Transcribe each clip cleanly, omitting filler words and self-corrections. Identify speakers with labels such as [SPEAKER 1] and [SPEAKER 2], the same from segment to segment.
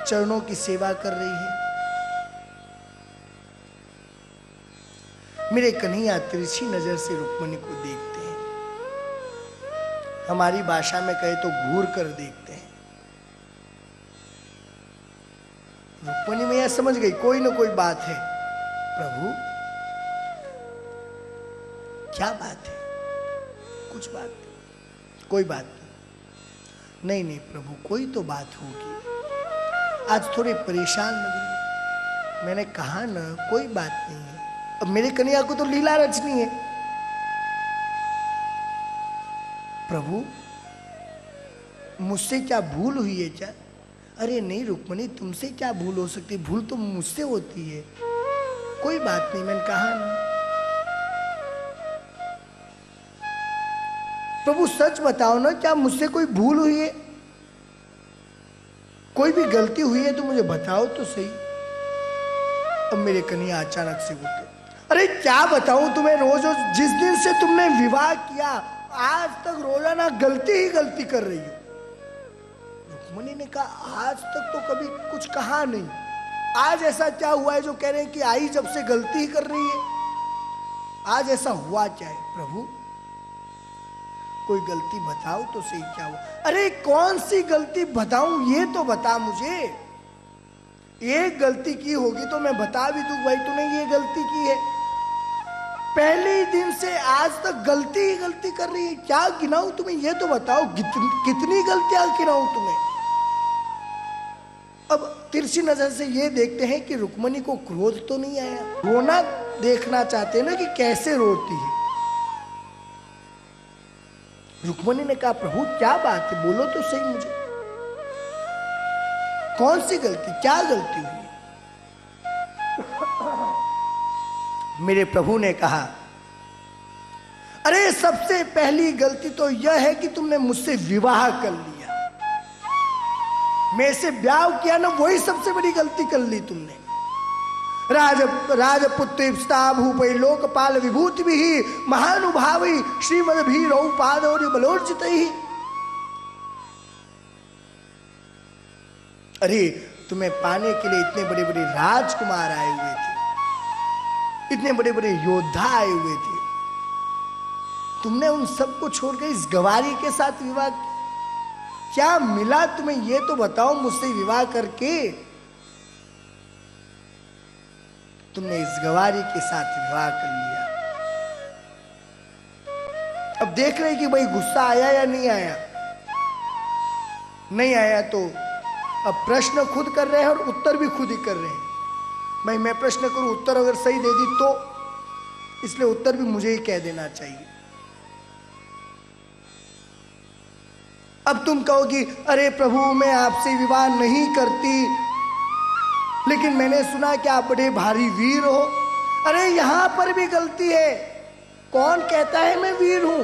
[SPEAKER 1] चरणों की सेवा कर रही है। मेरे कन्हैया तिरछी नजर से रुक्मणी को देखते हैं, हमारी भाषा में कहे तो घूर कर देखते हैं। रुक्मणी मैया समझ गई कोई ना कोई बात है। प्रभु क्या बात है? कुछ बात नहीं, कोई बात नहीं। नहीं प्रभु कोई तो बात होगी, आज थोड़े परेशान लग रही। मैंने कहा ना कोई बात नहीं है। अब मेरे कन्हैया को तो लीला रचनी है। प्रभु मुझसे क्या भूल हुई है क्या? अरे नहीं रुक्मणी, तुमसे क्या भूल हो सकती? भूल तो मुझसे होती है। कोई बात नहीं, मैंने कहा ना। प्रभु सच बताओ ना, क्या मुझसे कोई भूल हुई है? कोई भी गलती हुई है तो मुझे बताओ तो सही। अब मेरे कन्हैया अचानक से उठे। अरे क्या बताऊं तुम्हें, रोज रोज जिस दिन से तुमने विवाह किया आज तक रोजाना गलती ही गलती कर रही हो। रुक्मणी ने कहा आज तक तो कभी कुछ कहा नहीं, आज ऐसा क्या हुआ है जो कह रहे हैं कि आई जब से गलती ही कर रही है? आज ऐसा हुआ क्या है? प्रभु कोई गलती बताओ तो सही, क्या हुआ? अरे कौन सी गलती बताऊं, ये तो बता मुझे। एक गलती की होगी तो मैं बता भी दूं भाई तूने ये गलती की है। पहले ही दिन से आज तक गलती ही गलती कर रही है। क्या गिनाऊं तुम्हें, ये तो बताओ कितनी गलतियां गिनाऊं तुम्हें? अब तिरछी नजर से ये देखते हैं कि रुक्मणी को क्रोध तो नहीं आया। रोना देखना चाहते हैं ना कि कैसे रोती है। रुक्मणी ने कहा प्रभु क्या बात है, बोलो तो सही मुझे, कौन सी गलती, क्या गलती हुई? मेरे प्रभु ने कहा अरे सबसे पहली गलती तो यह है कि तुमने मुझसे विवाह कर लिया, मेरे से ब्याह किया ना, वही सबसे बड़ी गलती कर ली तुमने। राजपुत्र भूपै लोकपाल विभूति भी महानुभावी श्रीमद भी रौ पादौर्य बलोर्जित ही। अरे तुम्हें पाने के लिए इतने बड़े बड़े राजकुमार आए हुए थे, इतने बड़े बड़े योद्धा आए हुए थे, तुमने उन सबको छोड़कर इस गवारी के साथ विवाह किया। क्या मिला तुम्हें ये तो बताओ मुझसे विवाह करके? तुमने इस गवारी के साथ विवाह कर लिया। अब देख रहे कि भाई गुस्सा आया या नहीं आया। नहीं आया तो अब प्रश्न खुद कर रहे हैं और उत्तर भी खुद ही कर रहे हैं। भाई मैं प्रश्न करूं, उत्तर अगर सही दे दी तो, इसलिए उत्तर भी मुझे ही कह देना चाहिए। अब तुम कहोगी अरे प्रभु मैं आपसे विवाह नहीं करती, लेकिन मैंने सुना कि आप बड़े भारी वीर हो। अरे यहां पर भी गलती है। कौन कहता है मैं वीर हूं?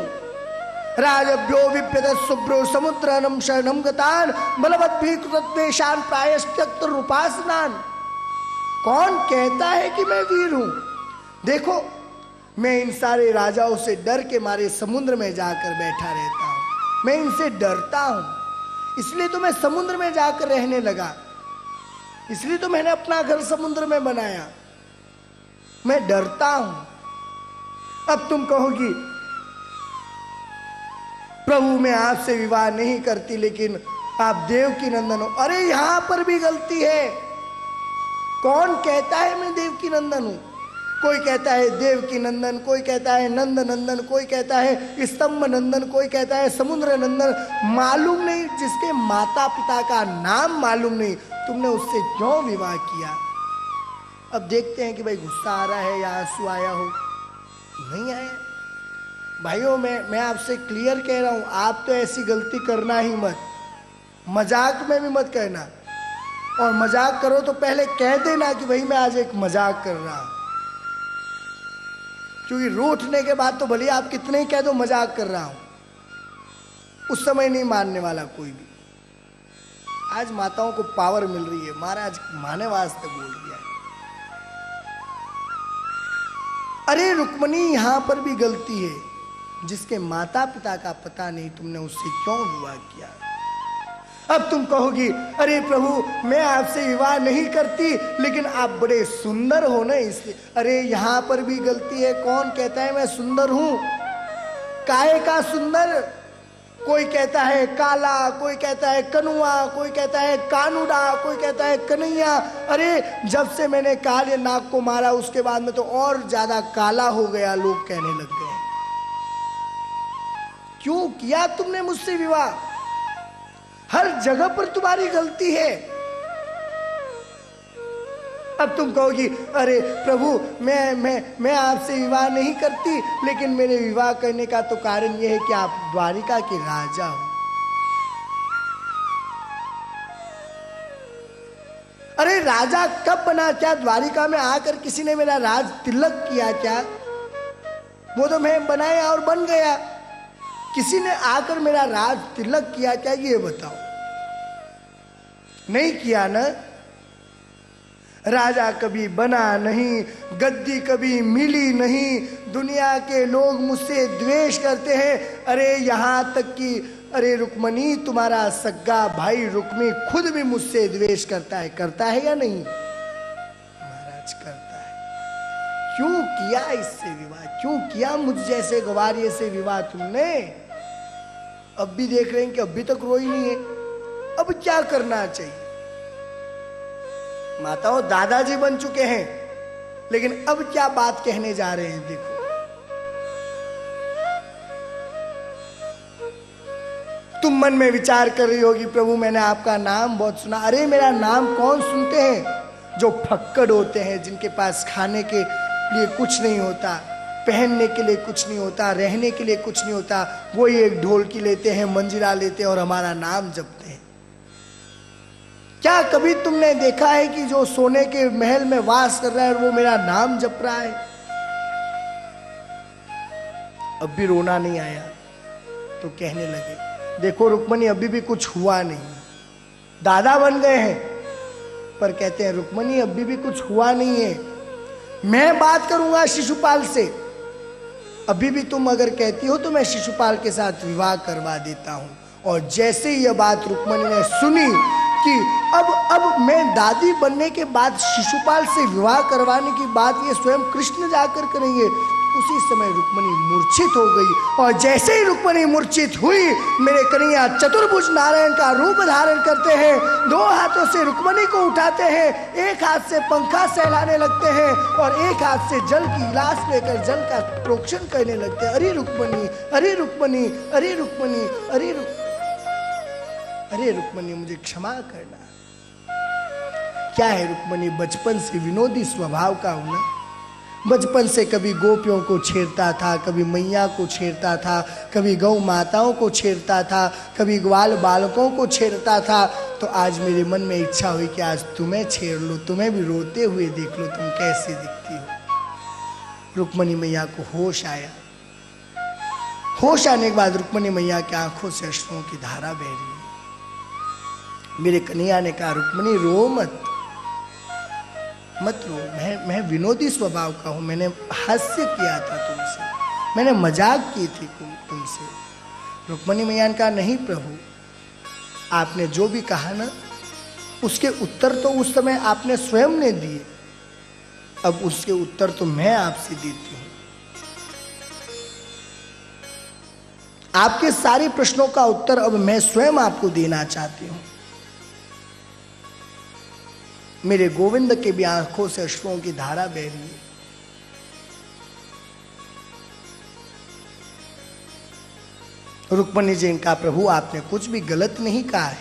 [SPEAKER 1] राजभ्यो विप्यत शुभ्रो समुद्रनम शरणम गतान बलवद्भिकृतद्वेषान प्रायश्चित्त रूपासनान। कौन कहता है कि मैं वीर हूं? देखो मैं इन सारे राजाओं से डर के मारे समुद्र में जाकर बैठा रहता हूं। मैं इनसे डरता हूं, इसलिए तो मैं समुद्र में जाकर रहने लगा, इसलिए तो मैंने अपना घर समुद्र में बनाया। मैं डरता हूं। अब तुम कहोगी प्रभु मैं आपसे विवाह नहीं करती, लेकिन आप देवकी नंदन हो। अरे यहां पर भी गलती है। कौन कहता है मैं देवकी नंदन हूं? कोई कहता है देवकी नंदन, कोई कहता है नंद नंदन, कोई कहता है स्तंभ नंदन, कोई कहता है समुद्र नंदन। मालूम नहीं, जिसके माता पिता का नाम मालूम नहीं, तुमने उससे क्यों विवाह किया? अब देखते हैं कि भाई गुस्सा आ रहा है या आंसू आया हो। नहीं आया। भाइयों मैं आपसे क्लियर कह रहा हूं, आप तो ऐसी गलती करना ही मत, मजाक में भी मत करना। और मजाक करो तो पहले कह देना कि भाई मैं आज एक मजाक कर रहा हूं, क्योंकि रूठने के बाद तो भले आप कितने ही कह दो मजाक कर रहा हूं, उस समय नहीं मानने वाला कोई भी। आज माताओं को पावर मिल रही है, महाराज माने वास्ते बोल दिया है। अरे रुक्मणी यहां पर भी गलती है, जिसके माता पिता का पता नहीं, तुमने उससे क्यों विवाह किया? अब तुम कहोगी अरे प्रभु मैं आपसे विवाह नहीं करती, लेकिन आप बड़े सुंदर हो ना इसलिए। अरे यहां पर भी गलती है। कौन कहता है मैं सुंदर हूं? काहे का सुंदर? कोई कहता है काला, कोई कहता है कनुआ, कोई कहता है कानूडा, कोई कहता है कन्हैया। अरे जब से मैंने काले नाग को मारा उसके बाद में तो और ज्यादा काला हो गया, लोग कहने लग गए। क्यों किया तुमने मुझसे विवाह? हर जगह पर तुम्हारी गलती है। अब तुम कहोगी अरे प्रभु मैं आपसे विवाह नहीं करती, लेकिन मेरे विवाह करने का तो कारण यह है कि आप द्वारिका के राजा हो। अरे राजा कब बना? क्या द्वारिका में आकर किसी ने मेरा राज तिलक किया क्या? वो तो मैं बनाया और बन गया। किसी ने आकर मेरा राज तिलक किया क्या? ये बताओ। नहीं किया ना। राजा कभी बना नहीं, गद्दी कभी मिली नहीं, दुनिया के लोग मुझसे द्वेष करते हैं। अरे यहां तक कि अरे रुक्मणी तुम्हारा सग्गा भाई रुक्मी खुद भी मुझसे द्वेष करता है या नहीं? महाराज करता है। क्यों किया इससे विवाह? क्यों किया मुझ जैसे गवारिये से विवाह तुमने? अब भी देख रहे हैं कि अभी तक रोई नहीं है। अब क्या करना चाहिए? माताओं दादाजी बन चुके हैं, लेकिन अब क्या बात कहने जा रहे हैं देखो। तुम मन में विचार कर रही होगी प्रभु मैंने आपका नाम बहुत सुना। अरे मेरा नाम कौन सुनते हैं? जो फक्कड़ होते हैं, जिनके पास खाने के लिए कुछ नहीं होता, पहनने के लिए कुछ नहीं होता, रहने के लिए कुछ नहीं होता, वो एक ढोलकी लेते हैं, मंजीरा लेते हैं और हमारा नाम जपते हैं। क्या कभी तुमने देखा है कि जो सोने के महल में वास कर रहा है वो मेरा नाम जप रहा है? अब भी रोना नहीं आया तो कहने लगे देखो रुक्मणी अभी भी कुछ हुआ नहीं। दादा बन गए हैं पर कहते हैं रुक्मणी अभी भी कुछ हुआ नहीं है। मैं बात करूंगा शिशुपाल से। अभी भी तुम अगर कहती हो तो मैं शिशुपाल के साथ विवाह करवा देता हूं। और जैसे ही यह बात रुक्मणी ने सुनी कि अब मैं दादी बनने के बाद शिशुपाल से विवाह करवाने की बात ये स्वयं कृष्ण जाकर करेंगे, उसी समय रुक्मणी मूर्छित हो गई। और जैसे ही रुक्मणी मूर्छित हुई, मेरे कन्हैया चतुर्भुज नारायण का रूप धारण करते हैं, दो हाथों से रुक्मणी को उठाते हैं, एक हाथ से पंखा सहलाने लगते हैं और एक हाथ से जल की गिलास लेकर जल का प्रोक्षण करने लगते हैं। अरे रुक्मणी, अरे रुक्मणी, अरे रुक्मणी, अरे रुक्मणी मुझे क्षमा करना। क्या है रुक्मणी बचपन से विनोदी स्वभाव का होना। बचपन से कभी गोपियों को छेड़ता था, कभी मैया को छेड़ता था, कभी गौ माताओं को छेड़ता था, कभी ग्वाल बालकों को छेड़ता था। तो आज मेरे मन में इच्छा हुई कि आज तुम्हें छेड़ लो, तुम्हें भी रोते हुए देख लो तुम कैसे दिखती हो। रुक्मणी मैया को होश आया। होश आने के बाद रुक्मणी मैया की आंखों से अश्रुओं की धारा बह रही है। मेरे कन्हैया ने कहा रुक्मणी रो मत रो। मैं विनोदी स्वभाव का हूं। मैंने हास्य किया था तुमसे, मैंने मजाक की थी तुमसे। रुक्मणी मैया ने कहा नहीं प्रभु, आपने जो भी कहा ना उसके उत्तर तो उस समय आपने स्वयं ने दिए, अब उसके उत्तर तो मैं आपसे देती हूं। आपके सारे प्रश्नों का उत्तर अब मैं स्वयं आपको देना चाहती हूं। मेरे गोविंद के भी आंखों से अश्रुओं की धारा बह रही है। रुक्मणी जी ने कहा प्रभु आपने कुछ भी गलत नहीं कहा है।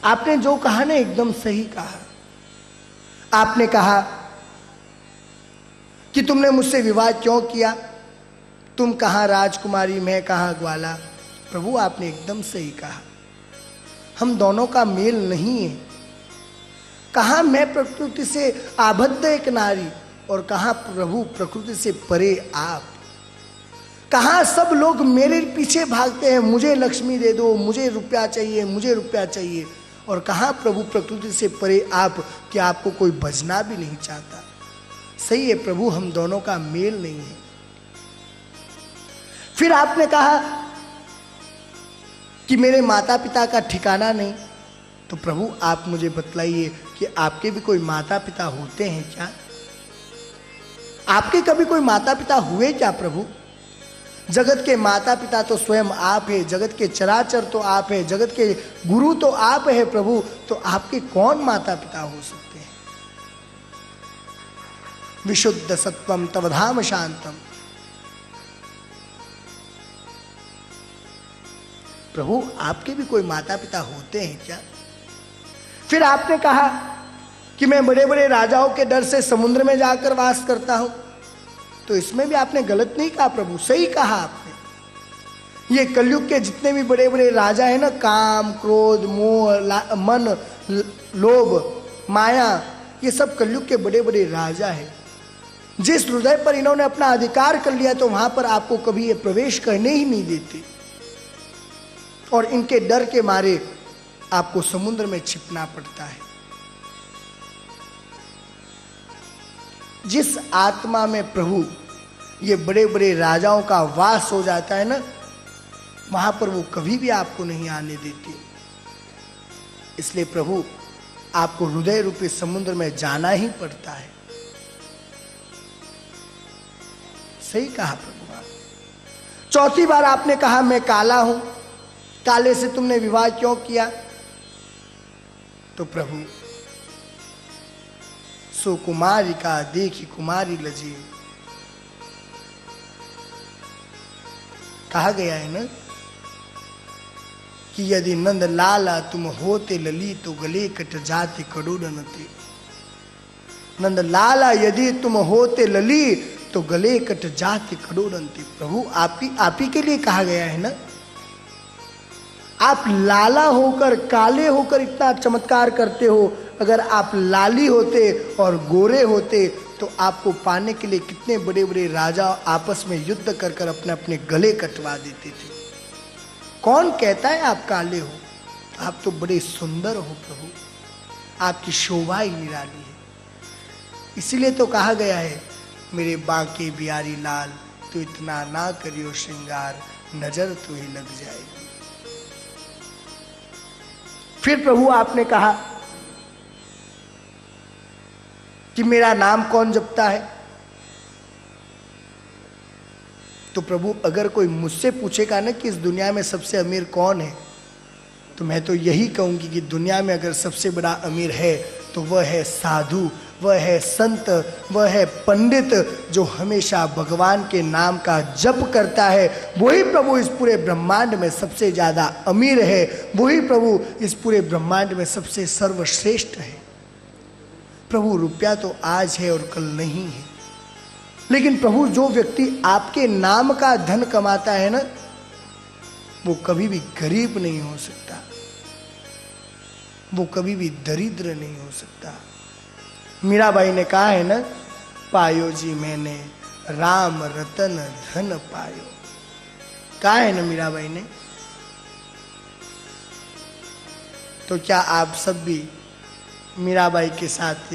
[SPEAKER 1] आपने जो कहा ना एकदम सही कहा। आपने कहा कि तुमने मुझसे विवाह क्यों किया, तुम कहां राजकुमारी मैं कहां ग्वाला। प्रभु आपने एकदम सही कहा। हम दोनों का मेल नहीं है। कहा मैं प्रकृति से आबद्ध एक नारी और कहा प्रभु प्रकृति से परे आप। कहा सब लोग मेरे पीछे भागते हैं, मुझे लक्ष्मी दे दो, मुझे रुपया चाहिए, मुझे रुपया चाहिए। और कहा प्रभु प्रकृति से परे आप कि आपको कोई भजना भी नहीं चाहता। सही है प्रभु, हम दोनों का मेल नहीं है। फिर आपने कहा कि मेरे माता पिता का ठिकाना नहीं। तो प्रभु आप मुझे बतलाइए कि आपके भी कोई माता पिता होते हैं क्या? आपके कभी कोई माता पिता हुए क्या प्रभु? जगत के माता पिता तो स्वयं आप है, जगत के चराचर तो आप है, जगत के गुरु तो आप है प्रभु, तो आपके कौन माता पिता हो सकते हैं? विशुद्ध सत्वम तव धाम शांतम। प्रभु आपके भी कोई माता पिता होते हैं क्या? फिर आपने कहा कि मैं बड़े बड़े राजाओं के डर से समुद्र में जाकर वास करता हूं, तो इसमें भी आपने गलत नहीं कहा प्रभु, सही कहा आपने। ये कलयुग के जितने भी बड़े बड़े राजा हैं ना, काम, क्रोध, मोह, मन, लोभ, माया, ये सब कलयुग के बड़े बड़े राजा हैं। जिस हृदय पर इन्होंने अपना अधिकार कर लिया तो वहां पर आपको कभी ये प्रवेश करने ही नहीं देते, और इनके डर के मारे आपको समुद्र में छिपना पड़ता है। जिस आत्मा में प्रभु ये बड़े बड़े राजाओं का वास हो जाता है ना, वहां पर वो कभी भी आपको नहीं आने देते। इसलिए प्रभु आपको हृदय रूपी समुद्र में जाना ही पड़ता है। सही कहा प्रभु आप। चौथी बार आपने कहा मैं काला हूं, काले से तुमने विवाह क्यों किया? तो प्रभु सो कुमारी का देखी कुमारी लजी, कहा गया है ना कि यदि नंद लाला तुम होते लली तो गले कट जाते करोड़नते। नंद लाला यदि तुम होते लली तो गले कट जाते करोड़नते। प्रभु आप ही के लिए कहा गया है ना। आप लाला होकर, काले होकर इतना चमत्कार करते हो, अगर आप लाली होते और गोरे होते तो आपको पाने के लिए कितने बड़े बड़े राजा आपस में युद्ध कर कर अपने अपने गले कटवा देते थे। कौन कहता है आप काले हो? आप तो बड़े सुंदर हो प्रभु, आपकी शोभा ही निराली है। इसीलिए तो कहा गया है मेरे बांके बिहारी लाल, तो इतना ना करियो श्रृंगार, नजर तो ही लग जाएगी। फिर प्रभु आपने कहा कि मेरा नाम कौन जपता है? तो प्रभु अगर कोई मुझसे पूछेगा ना कि इस दुनिया में सबसे अमीर कौन है, तो मैं तो यही कहूंगी कि दुनिया में अगर सबसे बड़ा अमीर है तो वह है साधु, वह है संत, वह है पंडित, जो हमेशा भगवान के नाम का जप करता है। वही प्रभु इस पूरे ब्रह्मांड में सबसे ज्यादा अमीर है, वही प्रभु इस पूरे ब्रह्मांड में सबसे सर्वश्रेष्ठ है। प्रभु रुपया तो आज है और कल नहीं है, लेकिन प्रभु जो व्यक्ति आपके नाम का धन कमाता है ना, वो कभी भी गरीब नहीं हो सकता, वो कभी भी दरिद्र नहीं हो सकता। मीराबाई ने कहा है ना, पायो जी मैंने राम रतन धन पायो। कहा है ना मीराबाई ने। तो क्या आप सब भी मीराबाई के साथ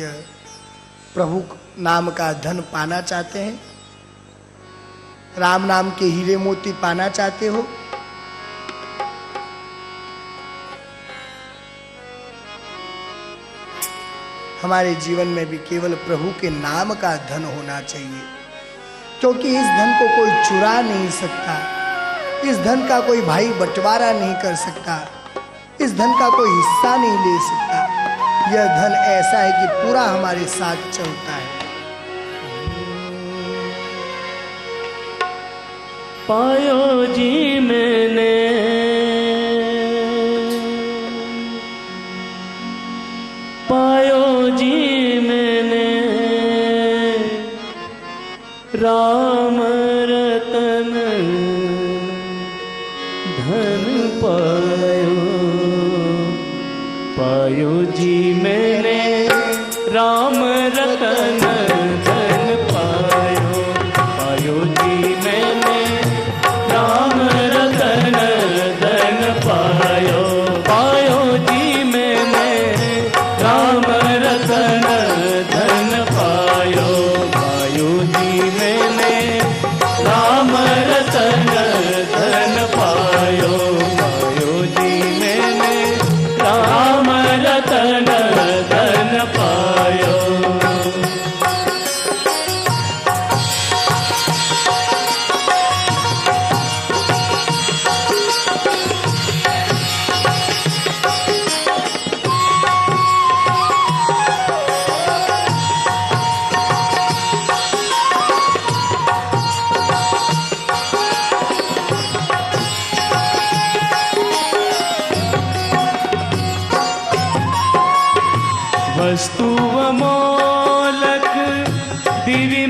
[SPEAKER 1] प्रभु नाम का धन पाना चाहते हैं? राम नाम के हीरे मोती पाना चाहते हो? हमारे जीवन में भी केवल प्रभु के नाम का धन होना चाहिए, क्योंकि इस धन को कोई चुरा नहीं सकता, इस धन का कोई भाई बंटवारा नहीं कर सकता, इस धन का कोई हिस्सा नहीं ले सकता। यह धन ऐसा है कि पूरा हमारे साथ चलता है।
[SPEAKER 2] पायो जी मैंने पायो जी मैंने राम रतन धन पायो। पायो जी मैंने राम रतन धन पायो। पायो जी मैंने राम रतन धन पायो। पायो जी मैंने राम रतन धन पायो। पायो जी मैंने राम रतन धन पायो। पायो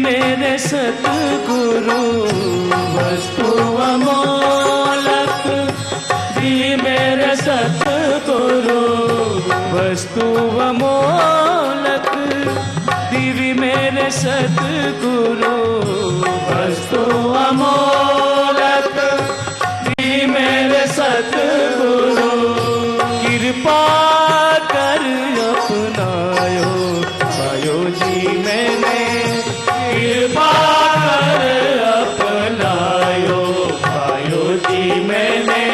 [SPEAKER 2] मेरे सतगुरु वस्तु अमोलक, दिव्य मेरे सतगुरु वस्तु अमोलक, दिव्य मेरे सतगुरु वस्तु अमोलक, दिव्य मेरे सतगुरु कृपा कर अपनायो, पायो जी मैंने कृपा कर अपनायो, पायो जी मैंने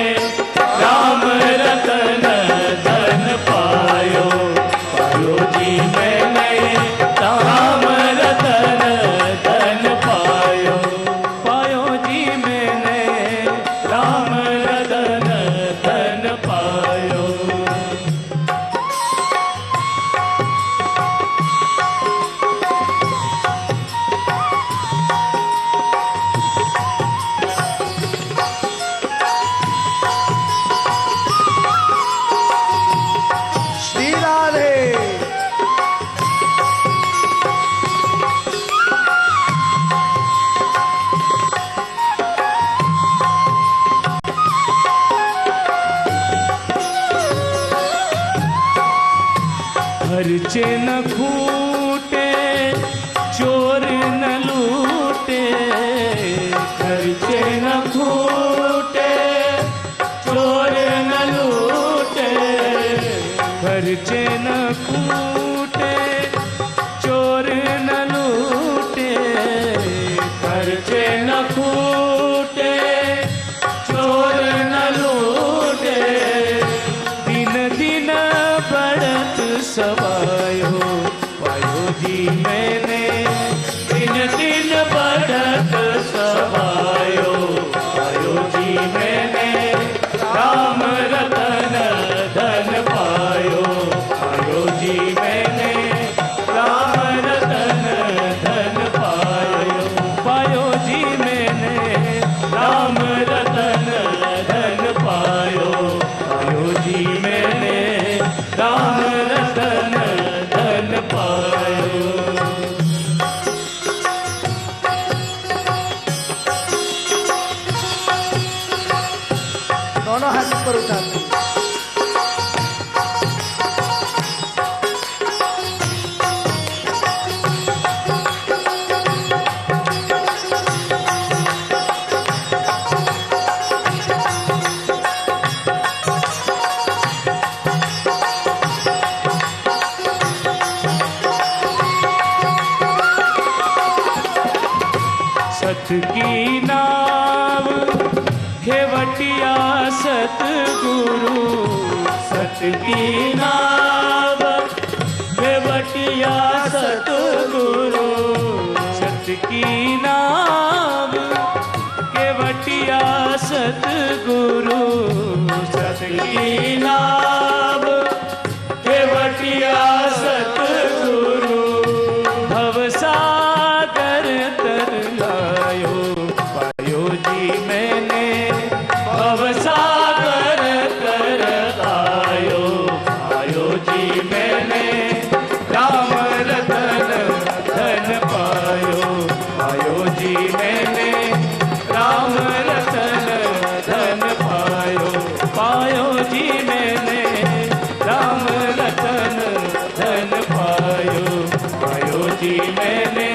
[SPEAKER 2] राम रतन धन पायो, पायो जी मैंने राम रतन धन पायो, पायो जी मैंने राम रतन धन पायो।
[SPEAKER 1] श्री राधे।
[SPEAKER 2] खर्चे न खूटे चोर न लूटे, खर्चे न खूटे चोर न लूटे, खर्चे न खूटे चोर न लूटे, खर्चे न खूटे चोर न लूटे, दिन दिन बढ़त सवायो, पायो जी मैंने दिन दिन बढ़त सवायो, पायो जी मैंने राम रतन धन पायो, पायो जी मैंने राम रतन धन पायो, पायो जी मैंने राम रतन धन पायो, पायो जी मैंने राम रतन धन पायो।
[SPEAKER 1] दोनों हाथ ऊपर उठाते।
[SPEAKER 2] सत की नाव खेवटिया सतगुरु, सत की नाव खेवटिया सतगुरु, सत की नाव खेवटिया सतगुरु, सत की नाव खेवटिया सतगुरु, भवसागर तर लायो, पायो जी मैंने भवसागर तर लायो, पायो जी मैंने राम रतन धन पायो, पायो जी मैंने राम रतन धन पायो, पायो जी मैंने राम रतन धन पायो, पायो जी मैंने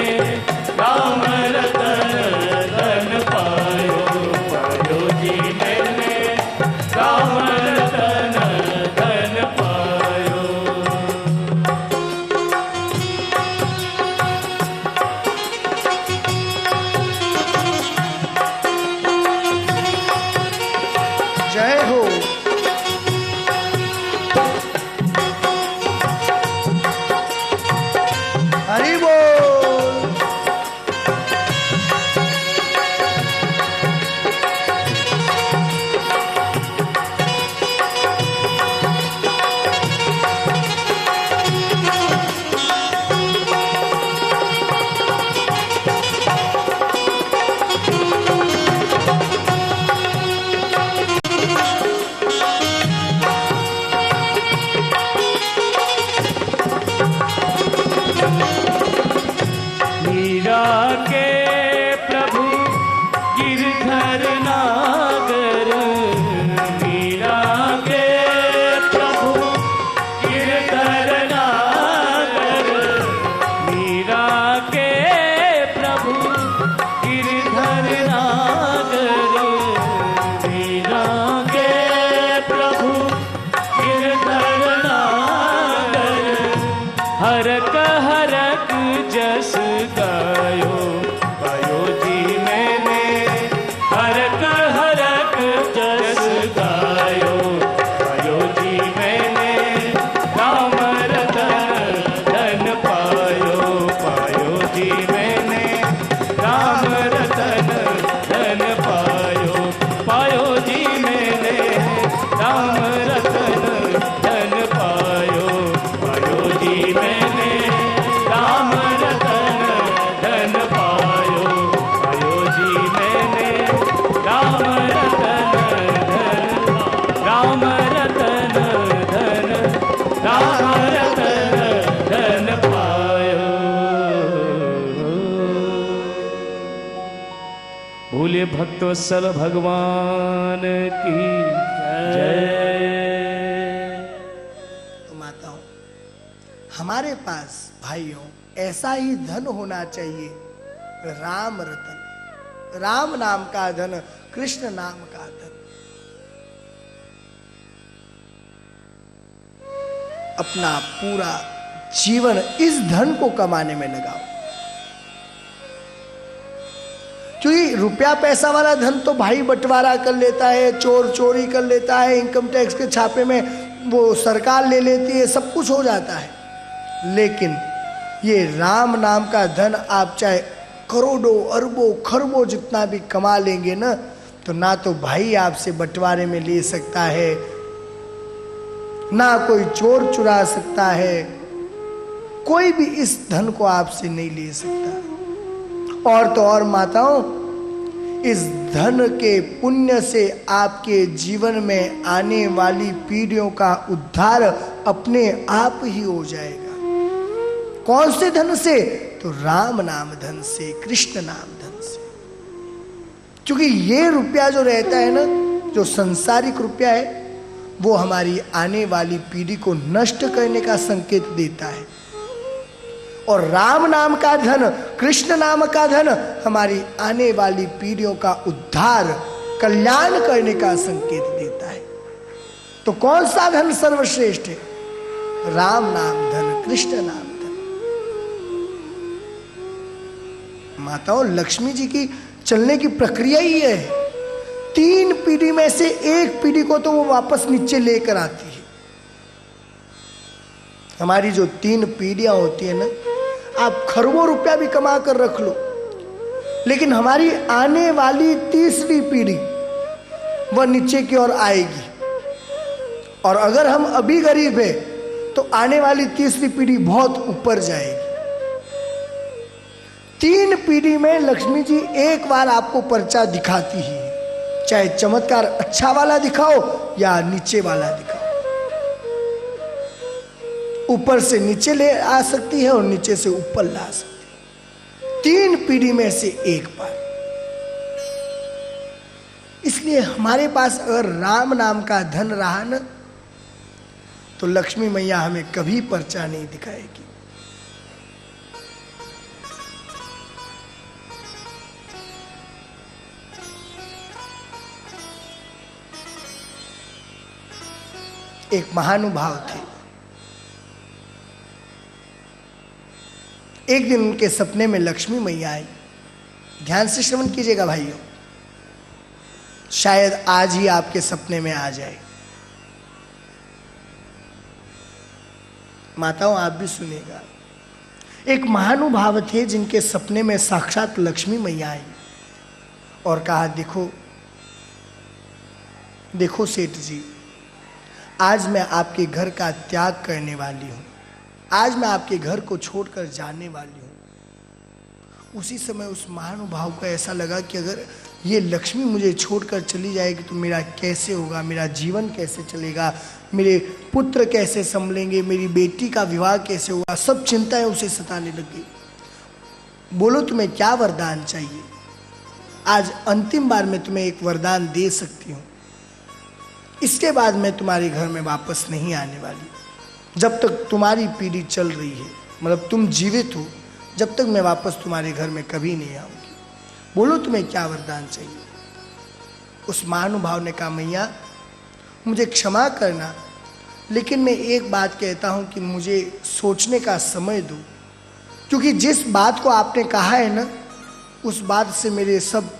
[SPEAKER 2] राम रतन धन पायो, पायो जी मैंने राम रतन धन पायो। बोले भक्तवत्सल भगवान की जय।
[SPEAKER 1] तो माताओं, हमारे पास भाइयों ऐसा ही धन होना चाहिए, राम रतन, राम नाम का धन, कृष्ण नाम का धन। अपना पूरा जीवन इस धन को कमाने में लगाओ, क्योंकि रुपया पैसा वाला धन तो भाई बंटवारा कर लेता है, चोर चोरी कर लेता है, इनकम टैक्स के छापे में वो सरकार ले लेती है, सब कुछ हो जाता है। लेकिन ये राम नाम का धन आप चाहे करोड़ों अरबों खरबों जितना भी कमा लेंगे ना, तो ना तो भाई आपसे बंटवारे में ले सकता है, ना कोई चोर चुरा सकता है, कोई भी इस धन को आपसे नहीं ले सकता। और तो और माताओं, इस धन के पुण्य से आपके जीवन में आने वाली पीढ़ियों का उद्धार अपने आप ही हो जाएगा। कौन से धन से? तो राम नाम धन से, कृष्ण नाम धन से। क्योंकि ये रुपया जो रहता है ना, जो संसारिक रुपया है, वो हमारी आने वाली पीढ़ी को नष्ट करने का संकेत देता है, और राम नाम का धन, कृष्ण नाम का धन हमारी आने वाली पीढ़ियों का उद्धार, कल्याण करने का संकेत देता है। तो कौन सा धन सर्वश्रेष्ठ है? राम नाम धन, कृष्ण नाम धन। माताओं, लक्ष्मी जी की चलने की प्रक्रिया ही है, 3 पीढ़ी में से 1 पीढ़ी को तो वो वापस नीचे लेकर आती है। हमारी जो 3 पीढ़ियां होती है ना, आप खरबों रुपया भी कमा कर रख लो, लेकिन हमारी आने वाली 3री पीढ़ी वह नीचे की ओर आएगी। और अगर हम अभी गरीब हैं तो आने वाली 3री पीढ़ी बहुत ऊपर जाएगी। 3 पीढ़ी में लक्ष्मी जी एक बार आपको पर्चा दिखाती ही है, चाहे चमत्कार अच्छा वाला दिखाओ या नीचे वाला दिखाओ। ऊपर से नीचे ले आ सकती है और नीचे से ऊपर ला सकती है, 3 पीढ़ी में से एक बार। इसलिए हमारे पास अगर राम नाम का धन रहा ना, तो लक्ष्मी मैया हमें कभी पर्चा नहीं दिखाएगी। एक महानुभाव थे। एक दिन उनके सपने में लक्ष्मी मैया आई। ध्यान से श्रवण कीजिएगा भाइयों, शायद आज ही आपके सपने में आ जाए। माताओं, आप भी सुनिएगा। एक महानुभाव थे जिनके सपने में साक्षात लक्ष्मी मैया आई और कहा, देखो देखो सेठ जी, आज मैं आपके घर का त्याग करने वाली हूं, आज मैं आपके घर को छोड़कर जाने वाली हूं। उसी समय उस महानुभाव को ऐसा लगा कि अगर ये लक्ष्मी मुझे छोड़कर चली जाएगी तो मेरा कैसे होगा, मेरा जीवन कैसे चलेगा, मेरे पुत्र कैसे संभलेंगे, मेरी बेटी का विवाह कैसे होगा, सब चिंताएं उसे सताने लग गई। बोलो तुम्हें क्या वरदान चाहिए? आज अंतिम बार मैं तुम्हें एक वरदान दे सकती हूँ, इसके बाद मैं तुम्हारे घर में वापस नहीं आने वाली। जब तक तुम्हारी पीढ़ी चल रही है, मतलब तुम जीवित हो, जब तक मैं वापस तुम्हारे घर में कभी नहीं आऊंगी। बोलो तुम्हें क्या वरदान चाहिए? उस महानुभाव ने कहा, मैया मुझे क्षमा करना, लेकिन मैं एक बात कहता हूं कि मुझे सोचने का समय दो, क्योंकि जिस बात को आपने कहा है ना, उस बात से मेरे सब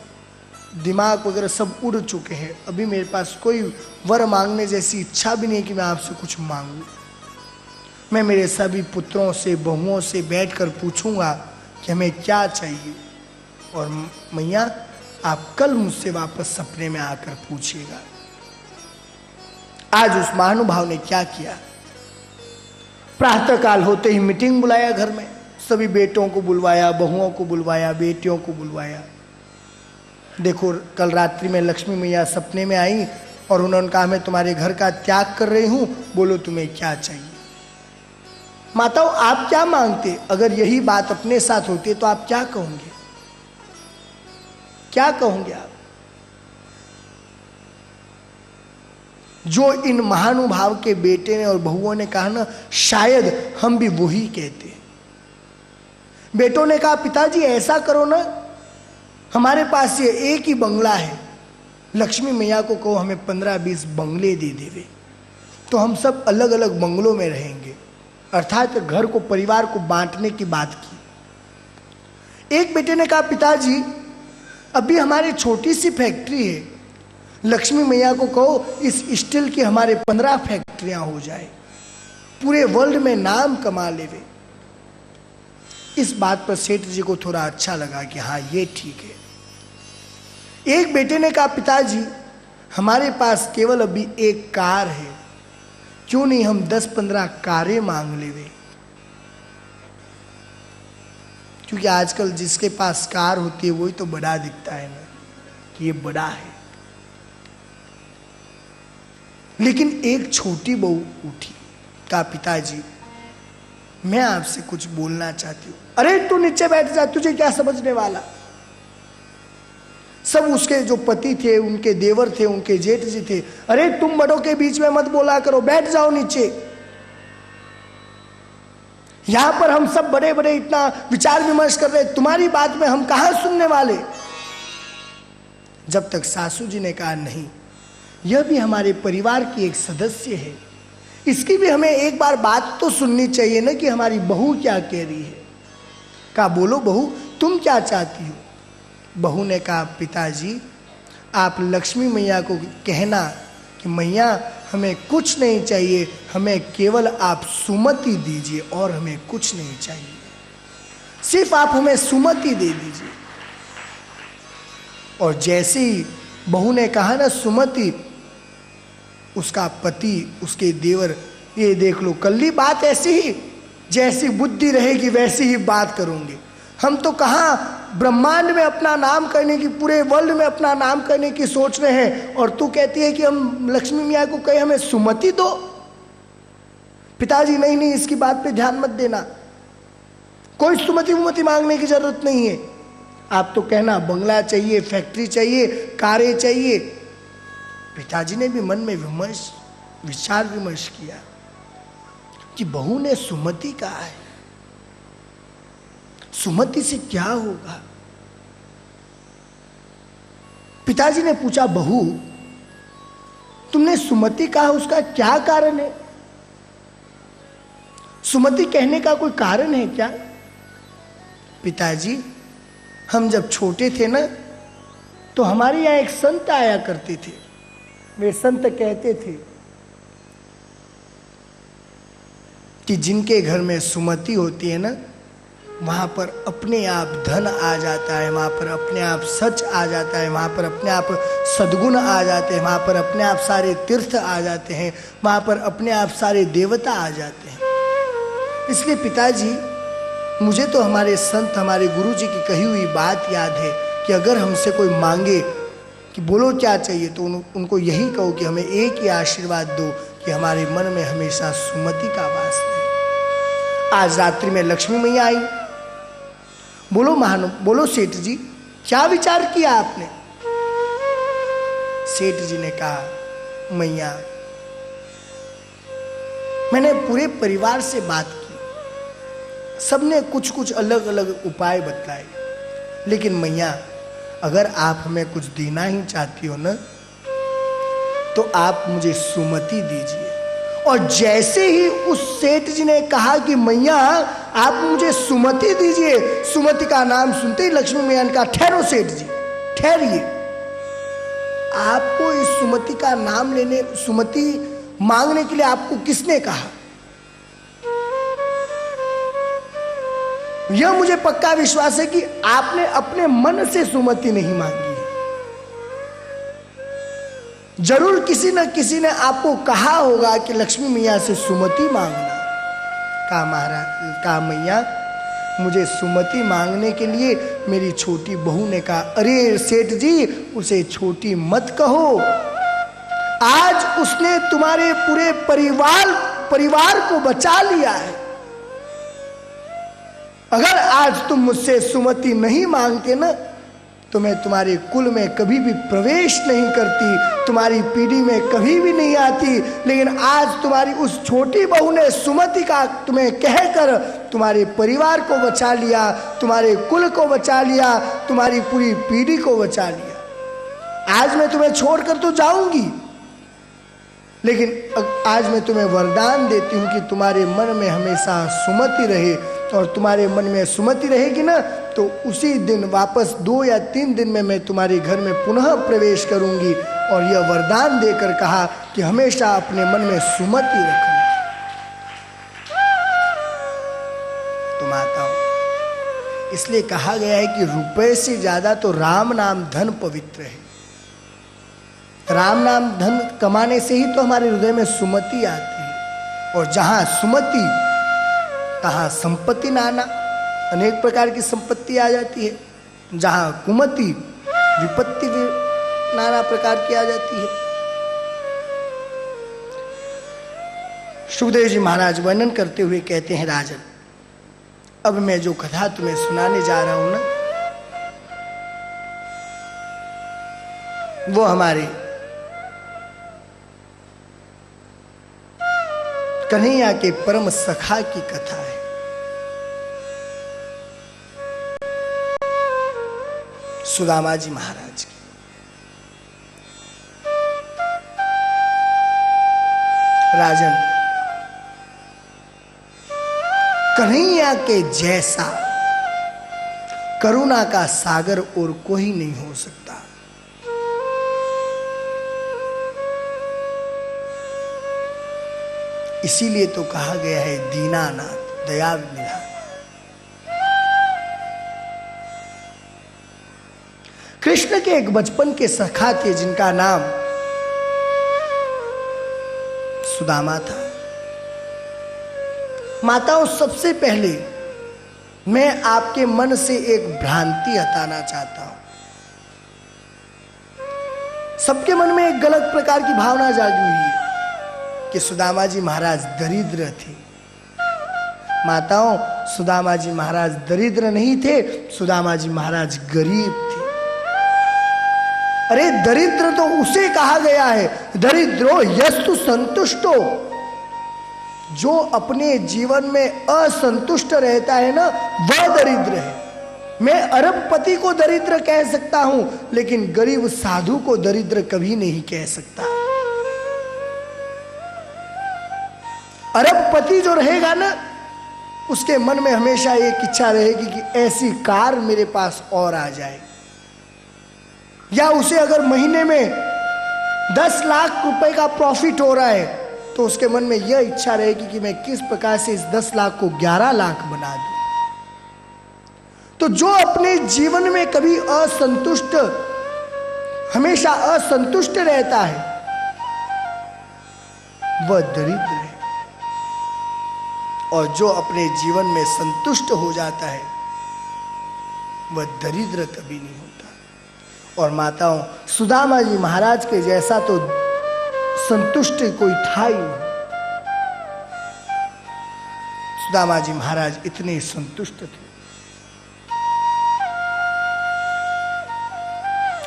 [SPEAKER 1] दिमाग वगैरह सब उड़ चुके हैं। अभी मेरे पास कोई वर मांगने जैसी इच्छा भी नहीं कि मैं आपसे कुछ मांगूं। मैं मेरे सभी पुत्रों से बहुओं से बैठकर पूछूंगा कि हमें क्या चाहिए, और मैया आप कल मुझसे वापस सपने में आकर पूछिएगा। आज उस महानुभाव ने क्या किया, प्रातःकाल होते ही मीटिंग बुलाया, घर में सभी बेटों को बुलवाया, बहुओं को बुलवाया, बेटियों को बुलवाया। देखो कल रात्रि में लक्ष्मी मैया सपने में आई और उन्होंने कहा, मैं तुम्हारे घर का त्याग कर रही हूं, बोलो तुम्हें क्या चाहिए। माताओं, आप क्या मांगते? अगर यही बात अपने साथ होती तो आप क्या कहोगे? क्या कहोगे आप? जो इन महानुभाव के बेटे ने और बहुओं ने कहा ना, शायद हम भी वही कहते हैं। बेटों ने कहा पिताजी ऐसा करो ना, हमारे पास ये एक ही बंगला है, लक्ष्मी मैया को कहो हमें 15-20 बंगले दे देवे, तो हम सब अलग अलग बंगलों में रहेंगे। अर्थात घर को, परिवार को बांटने की बात की। एक बेटे ने कहा पिताजी अभी हमारी छोटी सी फैक्ट्री है, लक्ष्मी मैया को कहो इस स्टील की हमारे 15 फैक्ट्रियां हो जाए, पूरे वर्ल्ड में नाम कमा लेवे। इस बात पर सेठ जी को थोड़ा अच्छा लगा कि हाँ ये ठीक है। एक बेटे ने कहा पिताजी हमारे पास केवल अभी एक कार है, क्यों नहीं हम 10-15 कारें मांग लेवे। क्योंकि आजकल जिसके पास कार होती है वही तो बड़ा दिखता है ना, कि ये बड़ा है। लेकिन एक छोटी बहू उठी, कहा पिताजी मैं आपसे कुछ बोलना चाहती हूं। अरे तू नीचे बैठ जा, तुझे क्या समझने वाला। सब उसके जो पति थे, उनके देवर थे, उनके जेठ जी थे, अरे तुम बड़ों के बीच में मत बोला करो, बैठ जाओ नीचे। यहां पर हम सब बड़े बड़े इतना विचार विमर्श कर रहे, तुम्हारी बात में हम कहां सुनने वाले। जब तक सासू जी ने कहा नहीं, यह भी हमारे परिवार की एक सदस्य है, इसकी भी हमें एक बार बात तो सुननी चाहिए ना कि हमारी बहू क्या कह रही है। कहा बोलो बहू तुम क्या चाहती हो। बहू ने कहा पिताजी आप लक्ष्मी मैया को कहना कि मैया हमें कुछ नहीं चाहिए, हमें केवल आप सुमति दीजिए और हमें कुछ नहीं चाहिए, सिर्फ आप हमें सुमति दे दीजिए। और जैसे ही बहू ने कहा ना सुमति, उसका पति, उसके देवर, ये देख लो कल्ली बात ऐसी ही, जैसी बुद्धि रहेगी वैसी ही बात करूंगी। हम तो कहाँ ब्रह्मांड में अपना नाम करने की, पूरे वर्ल्ड में अपना नाम करने की सोच रहे हैं, और तू कहती है कि हम लक्ष्मी मैया को कहे हमें सुमति दो। पिताजी नहीं नहीं इसकी बात पे ध्यान मत देना, कोई सुमति वुमति मांगने की जरूरत नहीं है। आप तो कहना बंगला चाहिए, फैक्ट्री चाहिए, कारें चाहिए। पिताजी ने भी मन में विचार विमर्श किया कि बहू ने सुमति कहा है, सुमति से क्या होगा। पिताजी ने पूछा बहू तुमने सुमति कहा, उसका क्या कारण है। सुमति कहने का कोई कारण है क्या। पिताजी हम जब छोटे थे ना, तो हमारे यहाँ एक संत आया करते थे। वे संत कहते थे कि जिनके घर में सुमति होती है ना, वहाँ पर अपने आप धन आ जाता है, वहाँ पर अपने आप सच आ जाता है, वहाँ पर अपने आप सद्गुण आ जाते हैं, वहाँ पर अपने आप सारे तीर्थ आ जाते हैं, वहाँ पर अपने आप सारे देवता आ जाते हैं। इसलिए पिताजी मुझे तो हमारे संत, हमारे गुरु जी की कही हुई बात याद है कि अगर हमसे कोई मांगे कि बोलो क्या चाहिए, तो उनको यही कहो कि हमें एक ही आशीर्वाद दो कि हमारे मन में हमेशा सुमति का वास रहे। आज रात्रि में लक्ष्मी मैया आई, बोलो सेठ जी क्या विचार किया आपने। सेठ जी ने कहा मैया मैंने पूरे परिवार से बात की, सबने कुछ कुछ अलग अलग उपाय बतलाए, लेकिन मैया अगर आप हमें कुछ देना ही चाहती हो ना, तो आप मुझे सुमति दीजिए। और जैसे ही उस सेठ जी ने कहा कि मैया आप मुझे सुमति दीजिए, सुमति का नाम सुनते ही लक्ष्मी मैया ने कहा ठहरो सेठ जी ठहरिए, आपको इस सुमति का नाम लेने, सुमति मांगने के लिए आपको किसने कहा। यह मुझे पक्का विश्वास है कि आपने अपने मन से सुमति नहीं मांगी है, जरूर किसी न किसी ने आपको कहा होगा कि लक्ष्मी मैया से सुमति मांगना। कहा महाराज, कहा मैया मुझे सुमति मांगने के लिए मेरी छोटी बहू ने कहा अरे सेठ जी उसे छोटी मत कहो, आज उसने तुम्हारे पूरे परिवार को बचा लिया है। अगर आज तुम मुझसे सुमति नहीं मांगते ना, तो मैं तुम्हारे कुल में कभी भी प्रवेश नहीं करती, तुम्हारी पीढ़ी में कभी भी नहीं आती। लेकिन आज तुम्हारी उस छोटी बहू ने सुमति का तुम्हें कहकर तुम्हारे परिवार को बचा लिया, तुम्हारे कुल को बचा लिया, तुम्हारी पूरी पीढ़ी को बचा लिया। आज मैं तुम्हें छोड़कर तो जाऊंगी, लेकिन आज मैं तुम्हें वरदान देती हूँ कि तुम्हारे मन में हमेशा सुमति रहे। और तुम्हारे मन में सुमति रहेगी ना, तो उसी दिन वापस 2 या 3 दिन में मैं तुम्हारे घर में पुनः प्रवेश करूंगी। और यह वरदान देकर कहा कि हमेशा अपने मन में सुमति रखना। तो माताओं, इसलिए कहा गया है कि रुपए से ज्यादा तो राम नाम धन पवित्र है। राम नाम धन कमाने से ही तो हमारे हृदय में सुमति आती है। और जहां सुमति तहां संपत्ति नाना, अनेक प्रकार की संपत्ति आ जाती है। जहां कुमति, विपत्ति भी नाना प्रकार की आ जाती है। सुखदेव जी महाराज वर्णन करते हुए कहते हैं, राजन, अब मैं जो कथा तुम्हें सुनाने जा रहा हूं ना, वो हमारे कन्हैया के परम सखा की कथा है। सुदामा जी महाराज की। राजन, कन्हैया के जैसा करुणा का सागर और कोई नहीं हो सकता। इसीलिए तो कहा गया है दीनानाथ दया विधान। कृष्ण के एक बचपन के सखा थे जिनका नाम सुदामा था। माताओं, सबसे पहले मैं आपके मन से एक भ्रांति हटाना चाहता हूं। सबके मन में एक गलत प्रकार की भावना जागी हुई है कि सुदामा जी महाराज दरिद्र थे। माताओं, सुदामा जी महाराज दरिद्र नहीं थे, सुदामा जी महाराज गरीब थे। अरे दरिद्र तो उसे कहा गया है, दरिद्रो यस्तु संतुष्टो, जो अपने जीवन में असंतुष्ट रहता है ना, वह दरिद्र है। मैं अरबपति को दरिद्र कह सकता हूं, लेकिन गरीब साधु को दरिद्र कभी नहीं कह सकता। अरबपति जो रहेगा ना, उसके मन में हमेशा एक इच्छा रहेगी कि ऐसी कार मेरे पास और आ जाए। या उसे अगर महीने में 10 लाख रुपए का प्रॉफिट हो रहा है, तो उसके मन में यह इच्छा रहेगी कि मैं किस प्रकार से इस 10 लाख को 11 लाख बना दूं। तो जो अपने जीवन में कभी असंतुष्ट, हमेशा असंतुष्ट रहता है, वह दरिद्र है। और जो अपने जीवन में संतुष्ट हो जाता है, वह दरिद्र कभी नहीं होता। और माताओं, सुदामा जी महाराज के जैसा तो संतुष्ट कोई था ही नहीं। सुदामा जी महाराज इतने संतुष्ट थे।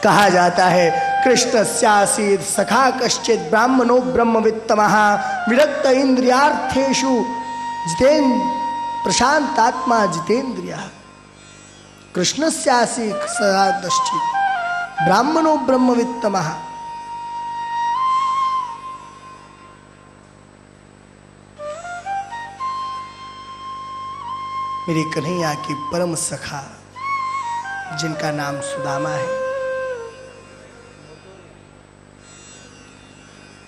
[SPEAKER 1] कहा जाता है, कृष्णस्यासीत् सखा कश्चित् ब्राह्मणो ब्रह्मवित्तमः विरक्त इंद्रियार्थेषु प्रशांतात्मा जितेंद्रियः। कृष्णस्यासीत् सखा कश्चित् ब्राह्मणो ब्रह्मवित्तमः। मेरे कन्हैया की परम सखा जिनका नाम सुदामा है।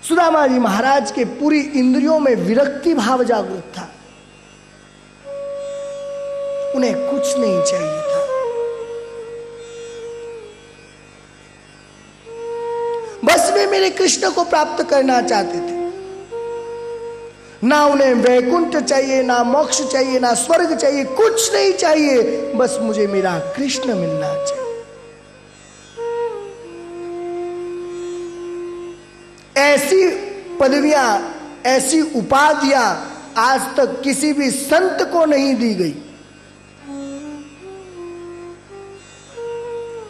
[SPEAKER 1] सुदामा जी महाराज के पूरी इंद्रियों में विरक्ति भाव जागृत था। उन्हें कुछ नहीं चाहिए था। बस वे मेरे कृष्ण को प्राप्त करना चाहते थे। ना उन्हें वैकुंठ चाहिए, ना मोक्ष चाहिए, ना स्वर्ग चाहिए, कुछ नहीं चाहिए। बस मुझे मेरा कृष्ण मिलना चाहिए। ऐसी पदवियां, ऐसी उपाधियां आज तक किसी भी संत को नहीं दी गई।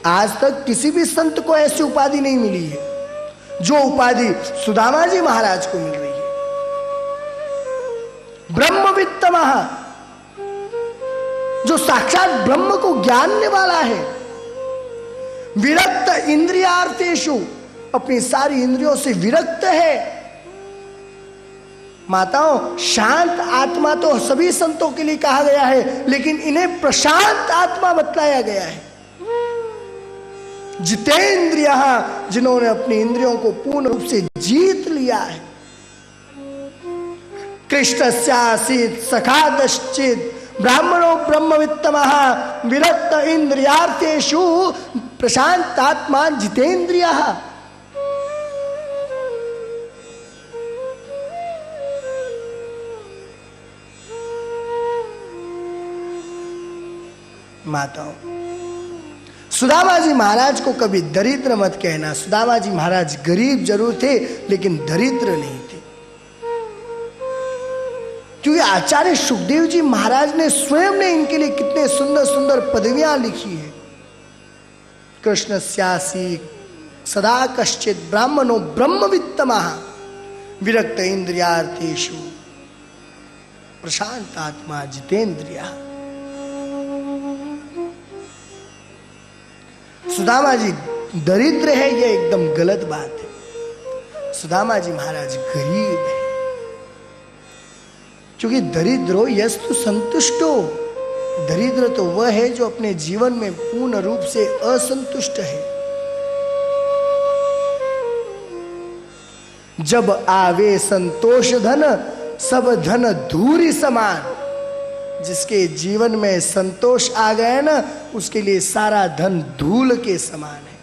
[SPEAKER 1] आज तक किसी भी संत को ऐसी उपाधि नहीं मिली है जो उपाधि सुदामा जी महाराज को मिल रही है। ब्रह्मवित्तमः, जो साक्षात ब्रह्म को जानने वाला है। विरक्त इंद्रियार्थेषु, अपनी सारी इंद्रियों से विरक्त है। माताओं, शांत आत्मा तो सभी संतों के लिए कहा गया है, लेकिन इन्हें प्रशांत आत्मा बतलाया गया है। जितेंद्रियः, जिन्होंने अपनी इंद्रियों को पूर्ण रूप से जीत लिया है। कृष्णस्यासीत् सखा कश्चित् ब्राह्मणो ब्रह्मवित्तमः विरक्त इंद्रियार्थेषु प्रशांतात्मा जितेंद्रियः। माताओं, सुदामा जी महाराज को कभी दरिद्र मत कहना। सुदामा जी महाराज गरीब जरूर थे, लेकिन दरिद्र नहीं थे, क्योंकि आचार्य सुखदेव जी महाराज ने स्वयं ने इनके लिए कितने सुंदर सुंदर पदवियां लिखी है। कृष्णस्यासी सदा कश्चित् ब्राह्मणो ब्रह्मवित्तमः विरक्त इंद्रियार्थेषु प्रशांत आत्मा जितेंद्रियः। सुदामा जी दरिद्र है, यह एकदम गलत बात है। सुदामा जी महाराज गरीब है, क्योंकि दरिद्रो यस्तु संतुष्टो, दरिद्र तो वह है जो अपने जीवन में पूर्ण रूप से असंतुष्ट है। जब आवे संतोष धन, सब धन धूरी समान। जिसके जीवन में संतोष आ गया ना, उसके लिए सारा धन धूल के समान है।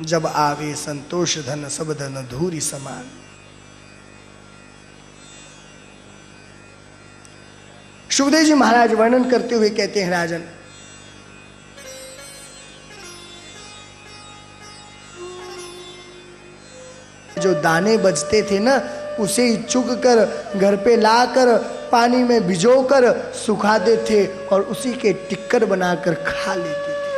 [SPEAKER 1] जब आवे संतोष धन, सब धन धूरी समान। सुखदेव जी महाराज वर्णन करते हुए कहते हैं, राजन, जो दाने बचते थे ना, उसे ही चुग कर घर पे लाकर पानी में भिजोकर सुखाते थे और उसी के टिक्कर बनाकर खा लेते थे।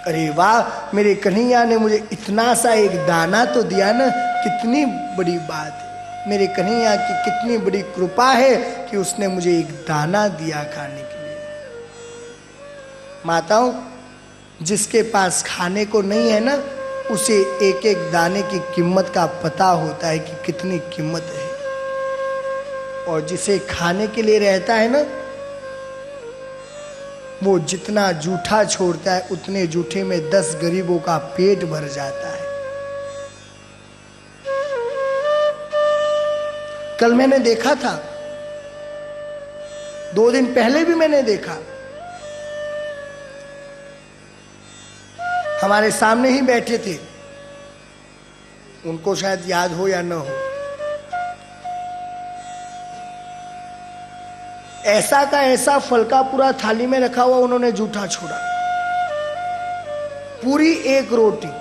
[SPEAKER 1] अरे वाह, मेरे कन्हैया ने मुझे इतना सा एक दाना तो दिया ना, कितनी बड़ी बात है। मेरे कन्हैया की कितनी बड़ी कृपा है कि उसने मुझे एक दाना दिया खाने के लिए। माताओं, जिसके पास खाने को नहीं है ना, उसे एक एक दाने की कीमत का पता होता है कि कितनी कीमत है। और जिसे खाने के लिए रहता है ना, वो जितना जूठा छोड़ता है, उतने जूठे में 10 गरीबों का पेट भर जाता है। कल मैंने देखा था, 2 दिन पहले भी मैंने देखा, हमारे सामने ही बैठे थे, उनको शायद याद हो या न हो, ऐसा का ऐसा फल का पूरा थाली में रखा हुआ उन्होंने जूठा छोड़ा। पूरी एक रोटी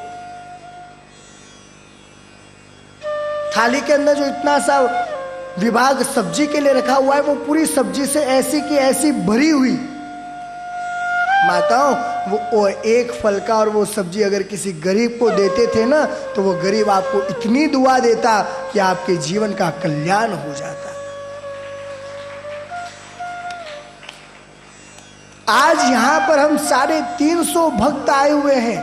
[SPEAKER 1] थाली के अंदर जो इतना सा विभाग सब्जी के लिए रखा हुआ है, वो पूरी सब्जी से ऐसी की ऐसी भरी हुई। माताओं, वो एक फल का और वो सब्जी अगर किसी गरीब को देते थे ना, तो वो गरीब आपको इतनी दुआ देता कि आपके जीवन का कल्याण हो जाता। आज यहां पर हम 350 भक्त आए हुए हैं।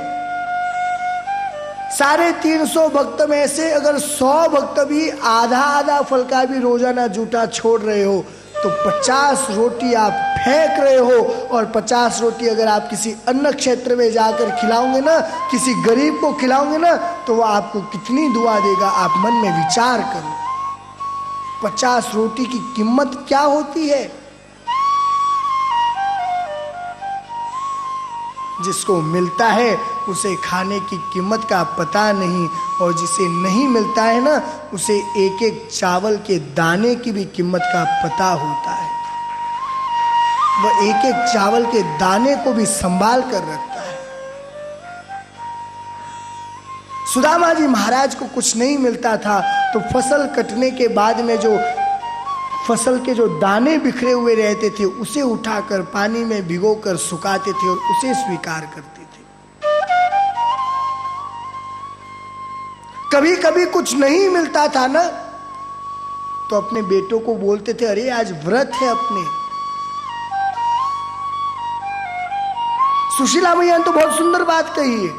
[SPEAKER 1] 350 भक्त में से अगर 100 भक्त भी आधा आधा फल का भी रोजाना जूठा छोड़ रहे हो, तो 50 रोटी आप फेंक रहे हो। और 50 रोटी अगर आप किसी अन्न क्षेत्र में जाकर खिलाओगे ना, किसी गरीब को खिलाओगे ना, तो वो आपको कितनी दुआ देगा, आप मन में विचार करो। 50 रोटी की कीमत क्या होती है? जिसको मिलता है उसे खाने की कीमत का पता नहीं, और जिसे नहीं मिलता है ना, उसे एक एक चावल के दाने की भी कीमत का पता होता है। वह एक एक चावल के दाने को भी संभाल कर रखता है। सुदामा जी महाराज को कुछ नहीं मिलता था, तो फसल कटने के बाद में जो फसल के जो दाने बिखरे हुए रहते थे उसे उठाकर पानी में भिगोकर सुखाते थे और उसे स्वीकार करते थे। कभी कभी कुछ नहीं मिलता था ना, तो अपने बेटों को बोलते थे, अरे आज व्रत है अपने। सुशीला मैया ने तो बहुत सुंदर बात कही है,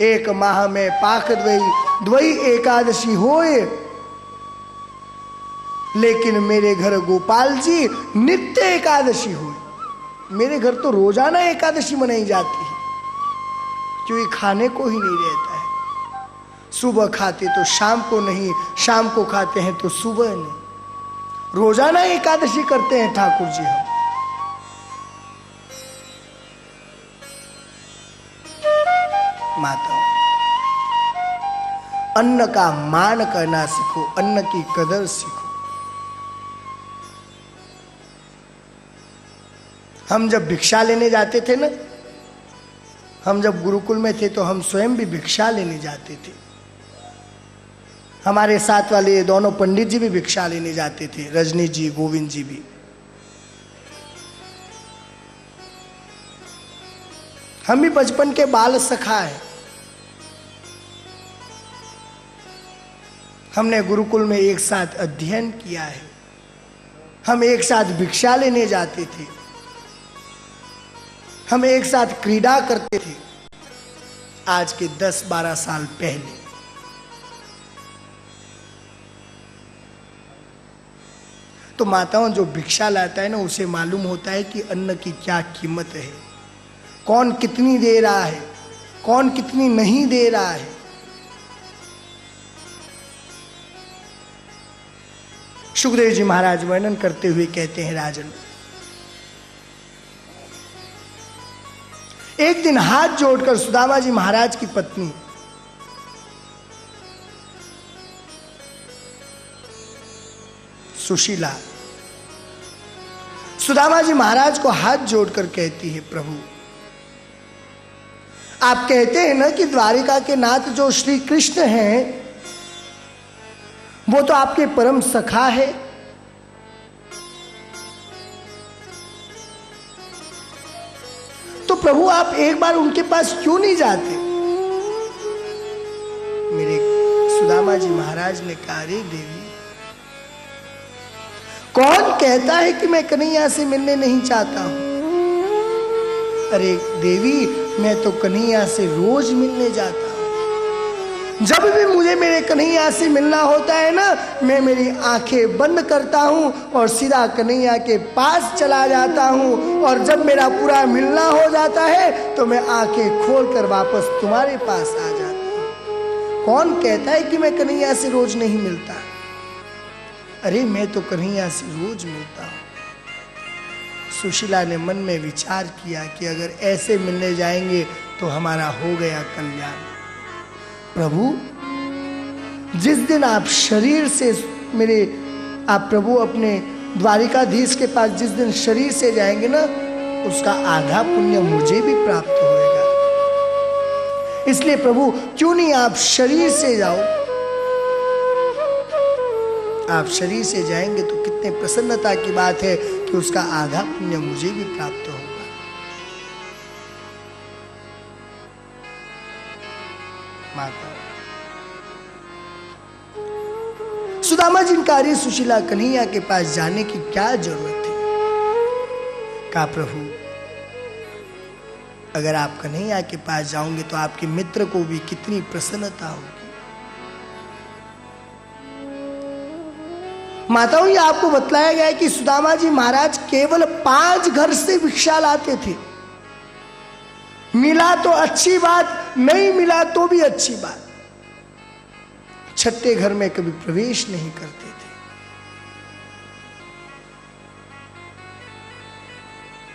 [SPEAKER 1] एक माह में पाक द्वई एकादशी होए, लेकिन मेरे घर गोपाल जी नित्य एकादशी होए। मेरे घर तो रोजाना एकादशी मनाई जाती है, क्योंकि खाने को ही नहीं रहता है। सुबह खाते तो शाम को नहीं, शाम को खाते हैं तो सुबह नहीं। रोजाना एकादशी करते हैं ठाकुर जी हम। माताओं, अन्न का मान करना सीखो, अन्न की कदर सीखो। हम जब भिक्षा लेने जाते थे ना, हम जब गुरुकुल में थे तो हम स्वयं भी भिक्षा लेने जाते थे। हमारे साथ वाले दोनों पंडित जी भी भिक्षा लेने जाते थे, रजनी जी, गोविंद जी भी। हम भी बचपन के बाल सखा है। हमने गुरुकुल में एक साथ अध्ययन किया है, हम एक साथ भिक्षा लेने जाते थे, हम एक साथ क्रीड़ा करते थे। आज के 10-12 साल पहले तो माताओं, जो भिक्षा लाता है ना, उसे मालूम होता है कि अन्न की क्या कीमत है, कौन कितनी दे रहा है, कौन कितनी नहीं दे रहा है। सुखदेव जी महाराज वर्णन करते हुए कहते हैं, राजन, एक दिन हाथ जोड़कर सुदामा जी महाराज की पत्नी सुशीला सुदामा जी महाराज को हाथ जोड़कर कहती है, प्रभु आप कहते हैं ना कि द्वारिका के नाथ जो श्री कृष्ण हैं वो तो आपके परम सखा है, तो प्रभु आप एक बार उनके पास क्यों नहीं जाते? मेरे सुदामा जी महाराज ने कहा, अरे देवी, कौन कहता है कि मैं कन्हैया से मिलने नहीं चाहता हूं? अरे देवी, मैं तो कन्हैया से रोज मिलने जाता हूं। जब भी मुझे मेरे कन्हैया से मिलना होता है ना, मैं मेरी आंखें बंद करता हूं और सीधा कन्हैया के पास चला जाता हूं, और जब मेरा पूरा मिलना हो जाता है तो मैं आंखें खोलकर वापस तुम्हारे पास आ जाता हूं। कौन कहता है कि मैं कन्हैया से रोज नहीं मिलता? अरे मैं तो कन्हैया से रोज मिलता हूं। सुशीला ने मन में विचार किया कि अगर ऐसे मिलने जाएंगे तो हमारा हो गया कल्याण। प्रभु, जिस दिन आप शरीर से आप प्रभु अपने द्वारिकाधीश के पास जिस दिन शरीर से जाएंगे ना, उसका आधा पुण्य मुझे भी प्राप्त होएगा। इसलिए प्रभु, क्यों नहीं आप शरीर से जाओ? आप शरीर से जाएंगे तो कितने प्रसन्नता की बात है कि उसका आधा पुण्य मुझे भी प्राप्त होगा। माता सुदामा जी का, अरे सुशीला, कन्हैया के पास जाने की क्या जरूरत है? कहा, प्रभु अगर आप कन्हैया के पास जाओगे तो आपके मित्र को भी कितनी प्रसन्नता होगी। माताओं, ये आपको बतलाया गया है कि सुदामा जी महाराज केवल 5 घर से भिक्षा लाते थे। मिला तो अच्छी बात, नहीं मिला तो भी अच्छी बात। 6ठे घर में कभी प्रवेश नहीं करते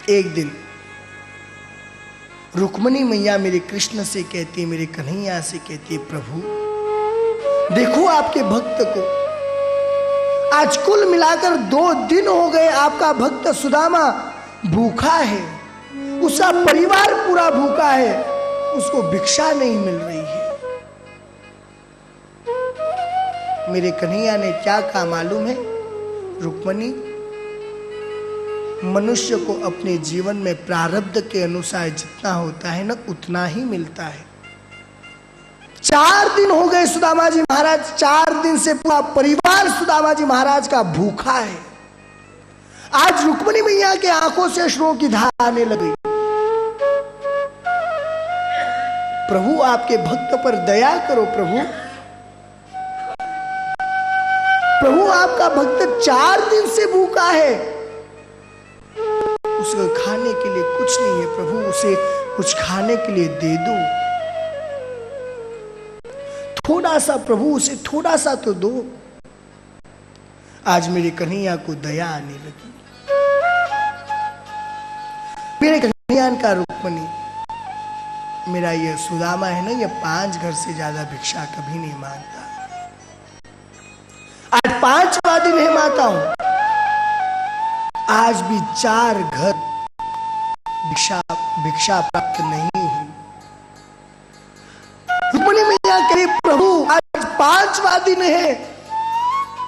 [SPEAKER 1] थे। एक दिन रुक्मणी मैया मेरे कृष्ण से कहती, मेरे कन्हैया से कहती, प्रभु देखो आपके भक्त को, आज कुल मिलाकर 2 दिन हो गए आपका भक्त सुदामा भूखा है, उसका परिवार पूरा भूखा है, उसको भिक्षा नहीं मिल रही है। मेरे कन्हैया ने क्या कहा मालूम है? रुक्मणी, मनुष्य को अपने जीवन में प्रारब्ध के अनुसार जितना होता है ना उतना ही मिलता है। 4 दिन हो गए सुदामा जी महाराज, 4 दिन से पूरा परिवार सुदामा जी महाराज का भूखा है। आज रुक्मणी मैया के आंखों से अश्रुओं की धार आने लगी। प्रभु आपके भक्त पर दया करो प्रभु। प्रभु आपका भक्त 4 दिन से भूखा है, उसको खाने के लिए कुछ नहीं है प्रभु, उसे कुछ खाने के लिए दे दो, थोड़ा सा प्रभु, उसे थोड़ा सा तो दो। आज मेरे कन्हैया को दया आने लगी। मेरे कन्हैया का रुक्मणी, मेरा ये सुदामा है ना, ये 5 घर से ज्यादा भिक्षा कभी नहीं मांगता। आज 5वां दिन है माताओं, आज भी 4 घर भिक्षा प्राप्त नहीं हुई। रुक्मणी मैया कहे प्रभु आज 5वां दिन है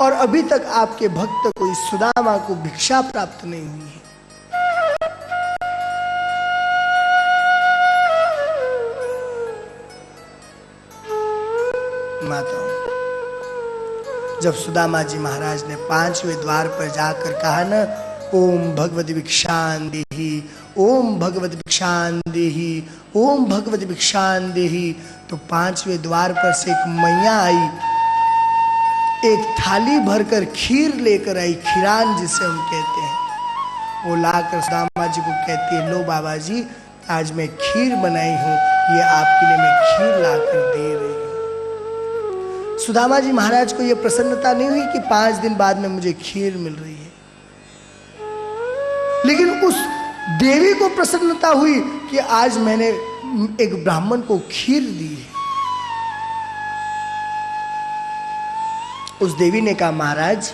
[SPEAKER 1] और अभी तक आपके भक्त को, इस सुदामा को भिक्षा प्राप्त नहीं हुई है। माताओं, जब सुदामा जी महाराज ने 5वें द्वार पर जाकर कहा ना, ओम भगवती भिक्षान देहि, ओम भगवती भिक्षान देहि, ओम भगवती भिक्षान देहि, तो 5वें द्वार पर से एक मैया आई, एक थाली भरकर खीर लेकर आई, खीरान जिसे हम कहते हैं। वो लाकर सुदामा जी को कहती है, लो बाबा जी आज मैं खीर बनाई हूं, ये आपके लिए मैं खीर लाकर दे रही हूं। सुदामा जी महाराज को यह प्रसन्नता नहीं हुई कि 5 दिन बाद में मुझे खीर मिल रही है, लेकिन उस देवी को प्रसन्नता हुई कि आज मैंने एक ब्राह्मण को खीर दी है। उस देवी ने कहा, महाराज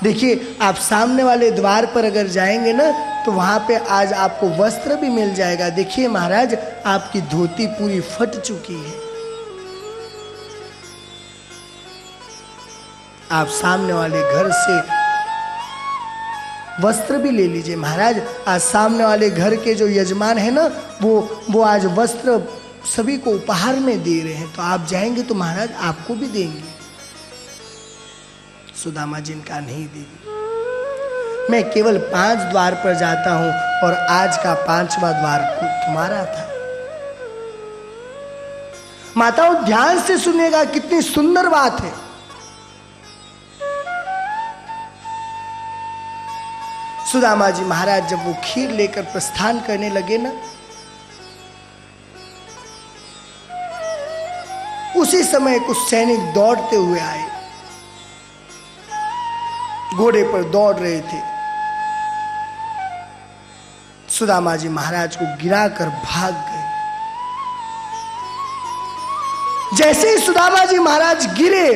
[SPEAKER 1] देखिए आप सामने वाले द्वार पर अगर जाएंगे ना तो वहां पे आज आपको वस्त्र भी मिल जाएगा। देखिए महाराज आपकी धोती पूरी फट चुकी है, आप सामने वाले घर से वस्त्र भी ले लीजिए। महाराज आज सामने वाले घर के जो यजमान है ना, वो आज वस्त्र सभी को उपहार में दे रहे हैं, तो आप जाएंगे तो महाराज आपको भी देंगे। सुदामा जी इनका नहीं देगी, मैं केवल 5 द्वार पर जाता हूं और आज का 5वां द्वार तुम्हारा था। माताओं ध्यान से सुनिएगा, कितनी सुंदर बात है। सुदामा जी महाराज जब वो खीर लेकर प्रस्थान करने लगे ना, उसी समय कुछ सैनिक दौड़ते हुए आए, घोड़े पर दौड़ रहे थे। सुदामा जी महाराज को गिराकर भाग गए। जैसे ही सुदामा जी महाराज गिरे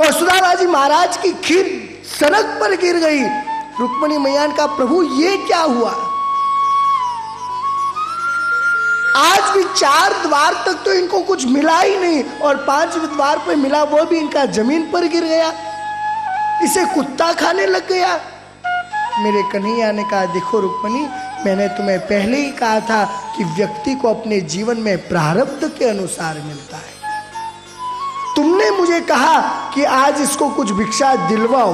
[SPEAKER 1] और सुदामा जी महाराज की खीर सड़क पर गिर गई, रुक्मणी मैया का प्रभु ये क्या हुआ? आज भी 4 द्वार तक तो इनको कुछ मिला ही नहीं और 5वें द्वार पर मिला, वो भी इनका जमीन पर गिर गया, इसे कुत्ता खाने लग गया। मेरे कन्हैया ने कहा, देखो रुक्मणी, मैंने तुम्हें पहले ही कहा था कि व्यक्ति को अपने जीवन में प्रारब्ध के अनुसार मिलता है। तुमने मुझे कहा कि आज इसको कुछ भिक्षा दिलवाओ,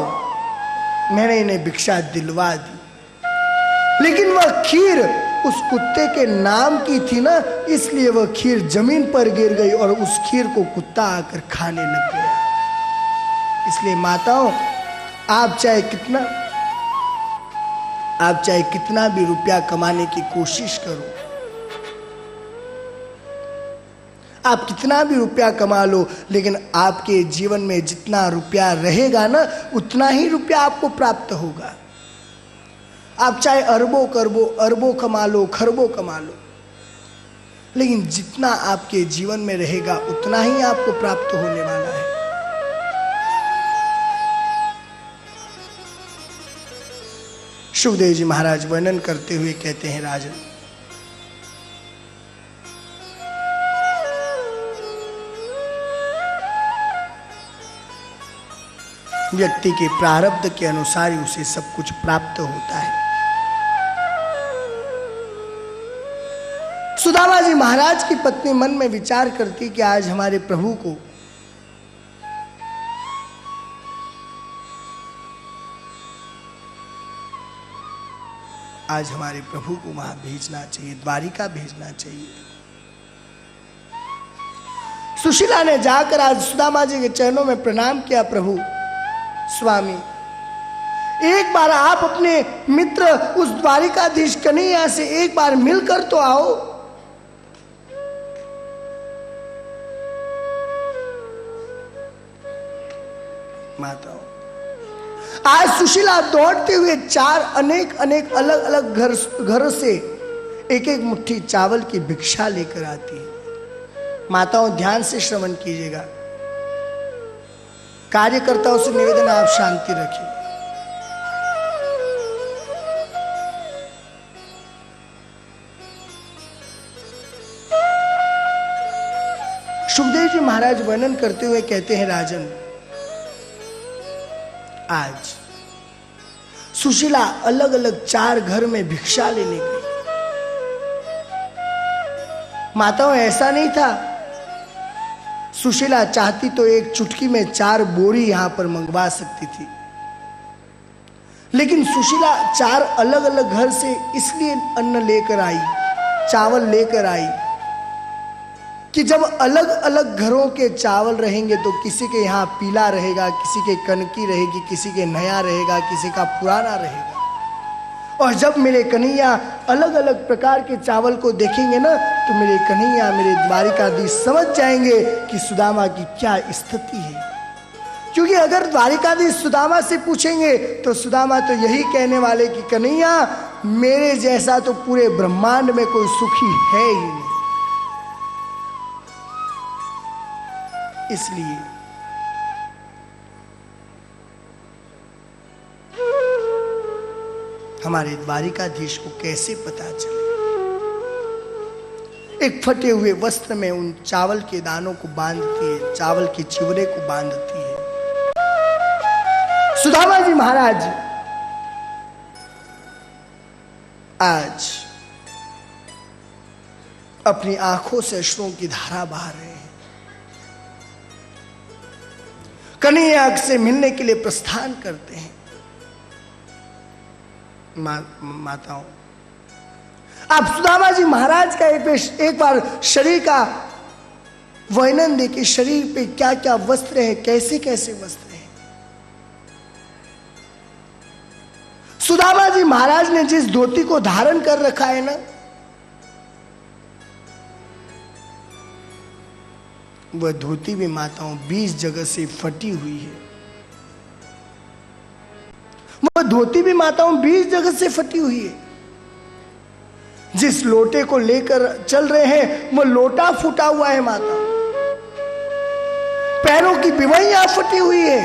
[SPEAKER 1] मैंने इन्हें भिक्षा दिलवा दी, लेकिन वह खीर उस कुत्ते के नाम की थी ना, इसलिए वह खीर जमीन पर गिर गई और उस खीर को कुत्ता आकर खाने लग गया। इसलिए माताओं आप चाहे कितना भी रुपया कमाने की कोशिश करो, आप कितना भी रुपया कमा लो, लेकिन आपके जीवन में जितना रुपया रहेगा ना उतना ही रुपया आपको प्राप्त होगा। आप चाहे अरबों कमा लो, खरबों कमा लो, लेकिन जितना आपके जीवन में रहेगा उतना ही आपको प्राप्त होने वाला है। शुभदेव जी महाराज वर्णन करते हुए कहते हैं, राजन व्यक्ति के प्रारब्ध के अनुसार ही उसे सब कुछ प्राप्त होता है। सुदामा जी महाराज की पत्नी मन में विचार करती कि आज हमारे प्रभु को वहां भेजना चाहिए, द्वारिका भेजना चाहिए। सुशीला ने जाकर आज सुदामा जी के चरणों में प्रणाम किया। प्रभु स्वामी, एक बार आप अपने मित्र उस द्वारिकाधीश कन्हैया से एक बार मिलकर तो आओ। माताओं, आज सुशीला दौड़ते हुए अनेक अलग अलग घरों से एक एक मुट्ठी चावल की भिक्षा लेकर आती है। माताओं, ध्यान से श्रवण कीजिएगा। कार्यकर्ताओं से निवेदन, आप शांति रखिए। सुखदेव जी महाराज वर्णन करते हुए कहते हैं, राजन, आज सुशीला अलग अलग 4 घर में भिक्षा लेने गई। माताओं, ऐसा नहीं था। सुशीला चाहती तो एक चुटकी में 4 बोरी यहां पर मंगवा सकती थी, लेकिन सुशीला 4 अलग अलग घर से इसलिए अन्न लेकर आई, चावल लेकर आई कि जब अलग अलग घरों के चावल रहेंगे तो किसी के यहाँ पीला रहेगा, किसी के कनकी रहेगी, किसी के नया रहेगा, किसी का पुराना रहेगा। और जब मेरे कन्हैया अलग अलग प्रकार के चावल को देखेंगे ना, तो मेरे कन्हैया, मेरे द्वारिकाधीश समझ जाएंगे कि सुदामा की क्या स्थिति है। क्योंकि अगर द्वारिकाधीश सुदामा से पूछेंगे तो सुदामा तो यही कहने वाले कि कन्हैया, मेरे जैसा तो पूरे ब्रह्मांड में कोई सुखी है ही नहीं। इसलिए हमारे द्वारिकाधीश को कैसे पता चले? एक फटे हुए वस्त्र में उन चावल के दानों को बांधती है, चावल के चिवरे को बांधती है। सुदामा जी महाराज आज अपनी आंखों से अश्रुओं की धारा बहा रहे हैं। कन्हैया से मिलने के लिए प्रस्थान करते हैं। माताओं, आप सुदामा जी महाराज का एक बार शरीर का वर्णन देखिए। शरीर पे क्या क्या वस्त्र है, कैसे कैसे वस्त्र हैं। सुदामा जी महाराज ने जिस धोती को धारण कर रखा है ना, वह धोती भी माताओं 20 जगह से फटी हुई है। वह धोती भी माताओं 20 जगह से फटी हुई है। जिस लोटे को लेकर चल रहे हैं वह लोटा फूटा हुआ है माता। पैरों की बिवैया फटी हुई है।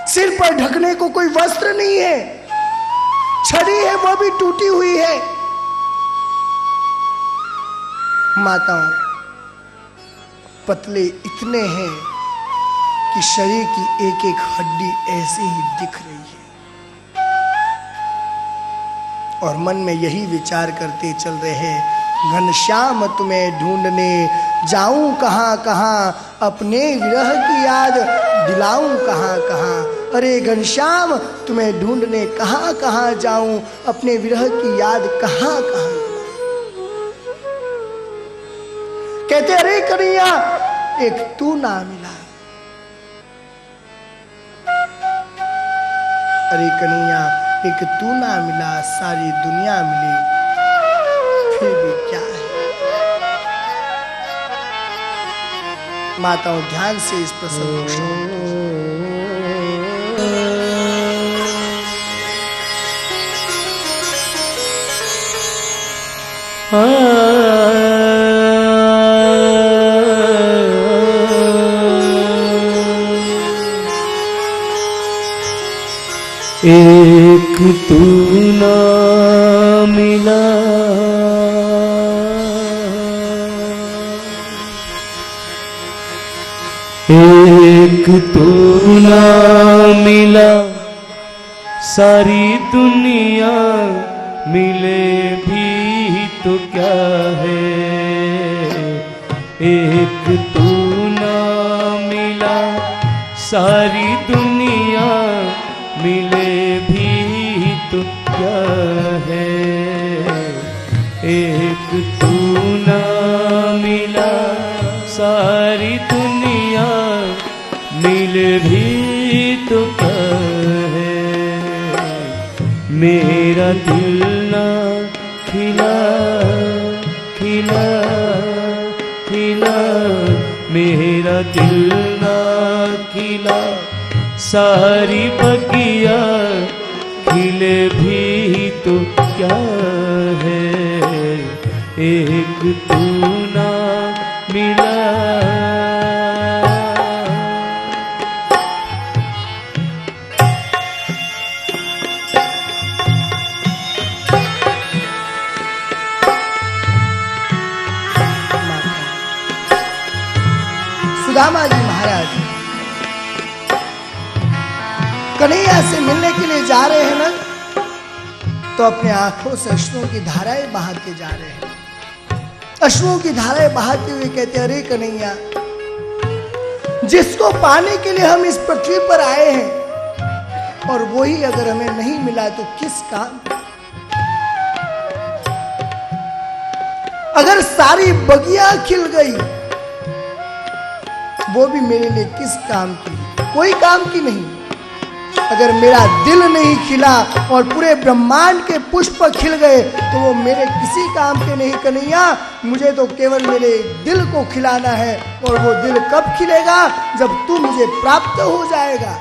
[SPEAKER 1] सिर पर ढकने को कोई वस्त्र नहीं है। छड़ी है वह भी टूटी हुई है। माताओं, पतले इतने हैं कि शरीर की एक एक हड्डी ऐसे ही दिख रही है। और मन में यही विचार करते चल रहे हैं, घनश्याम तुम्हें ढूंढने जाऊं कहां कहां, अपने विरह की याद दिलाऊं कहां कहां। अरे घनश्याम तुम्हें ढूंढने कहां कहां जाऊं, अपने विरह की याद कहां कहां। कहते, अरे कन्हैया, एक तू ना मिला। अरे कन्हैया, एक तू ना मिला, सारी दुनिया मिली, फिर भी क्या है। माताओं, ध्यान से इस प्रसंग को श्रवण
[SPEAKER 2] एक तू ना मिला, एक एक तू ना मिला सारी दुनिया मिले भी तो क्या है। एक तू ना मिला सारी दुनिया मिले भी तो क्या है। एक तू ना मिला सारी दुनिया मिले भी तो क्या है। मेरा दिल ना खिला खिला खिला, मेरा दिल ना खिला सारी बगिया खिले भी तो क्या है। एक तू ना मिला।
[SPEAKER 1] सुदामा जी महाराज कन्हैया से मिलने के लिए जा रहे हैं ना, तो अपने आंखों से अश्रुओं की धाराएं बहाते जा रहे हैं। अश्रुओं की धाराएं बहाते हुए कहते हैं, अरे कन्हैया, जिसको पाने के लिए हम इस पृथ्वी पर आए हैं और वही अगर हमें नहीं मिला तो किस काम। अगर सारी बगिया खिल गई वो भी मेरे लिए किस काम की, कोई काम की नहीं। अगर मेरा दिल नहीं खिला और पूरे ब्रह्मांड के पुष्प खिल गए तो वो मेरे किसी काम के नहीं। कन्हैया, मुझे तो केवल मेरे दिल को खिलाना है, और वो दिल कब खिलेगा, जब तू मुझे प्राप्त हो जाएगा।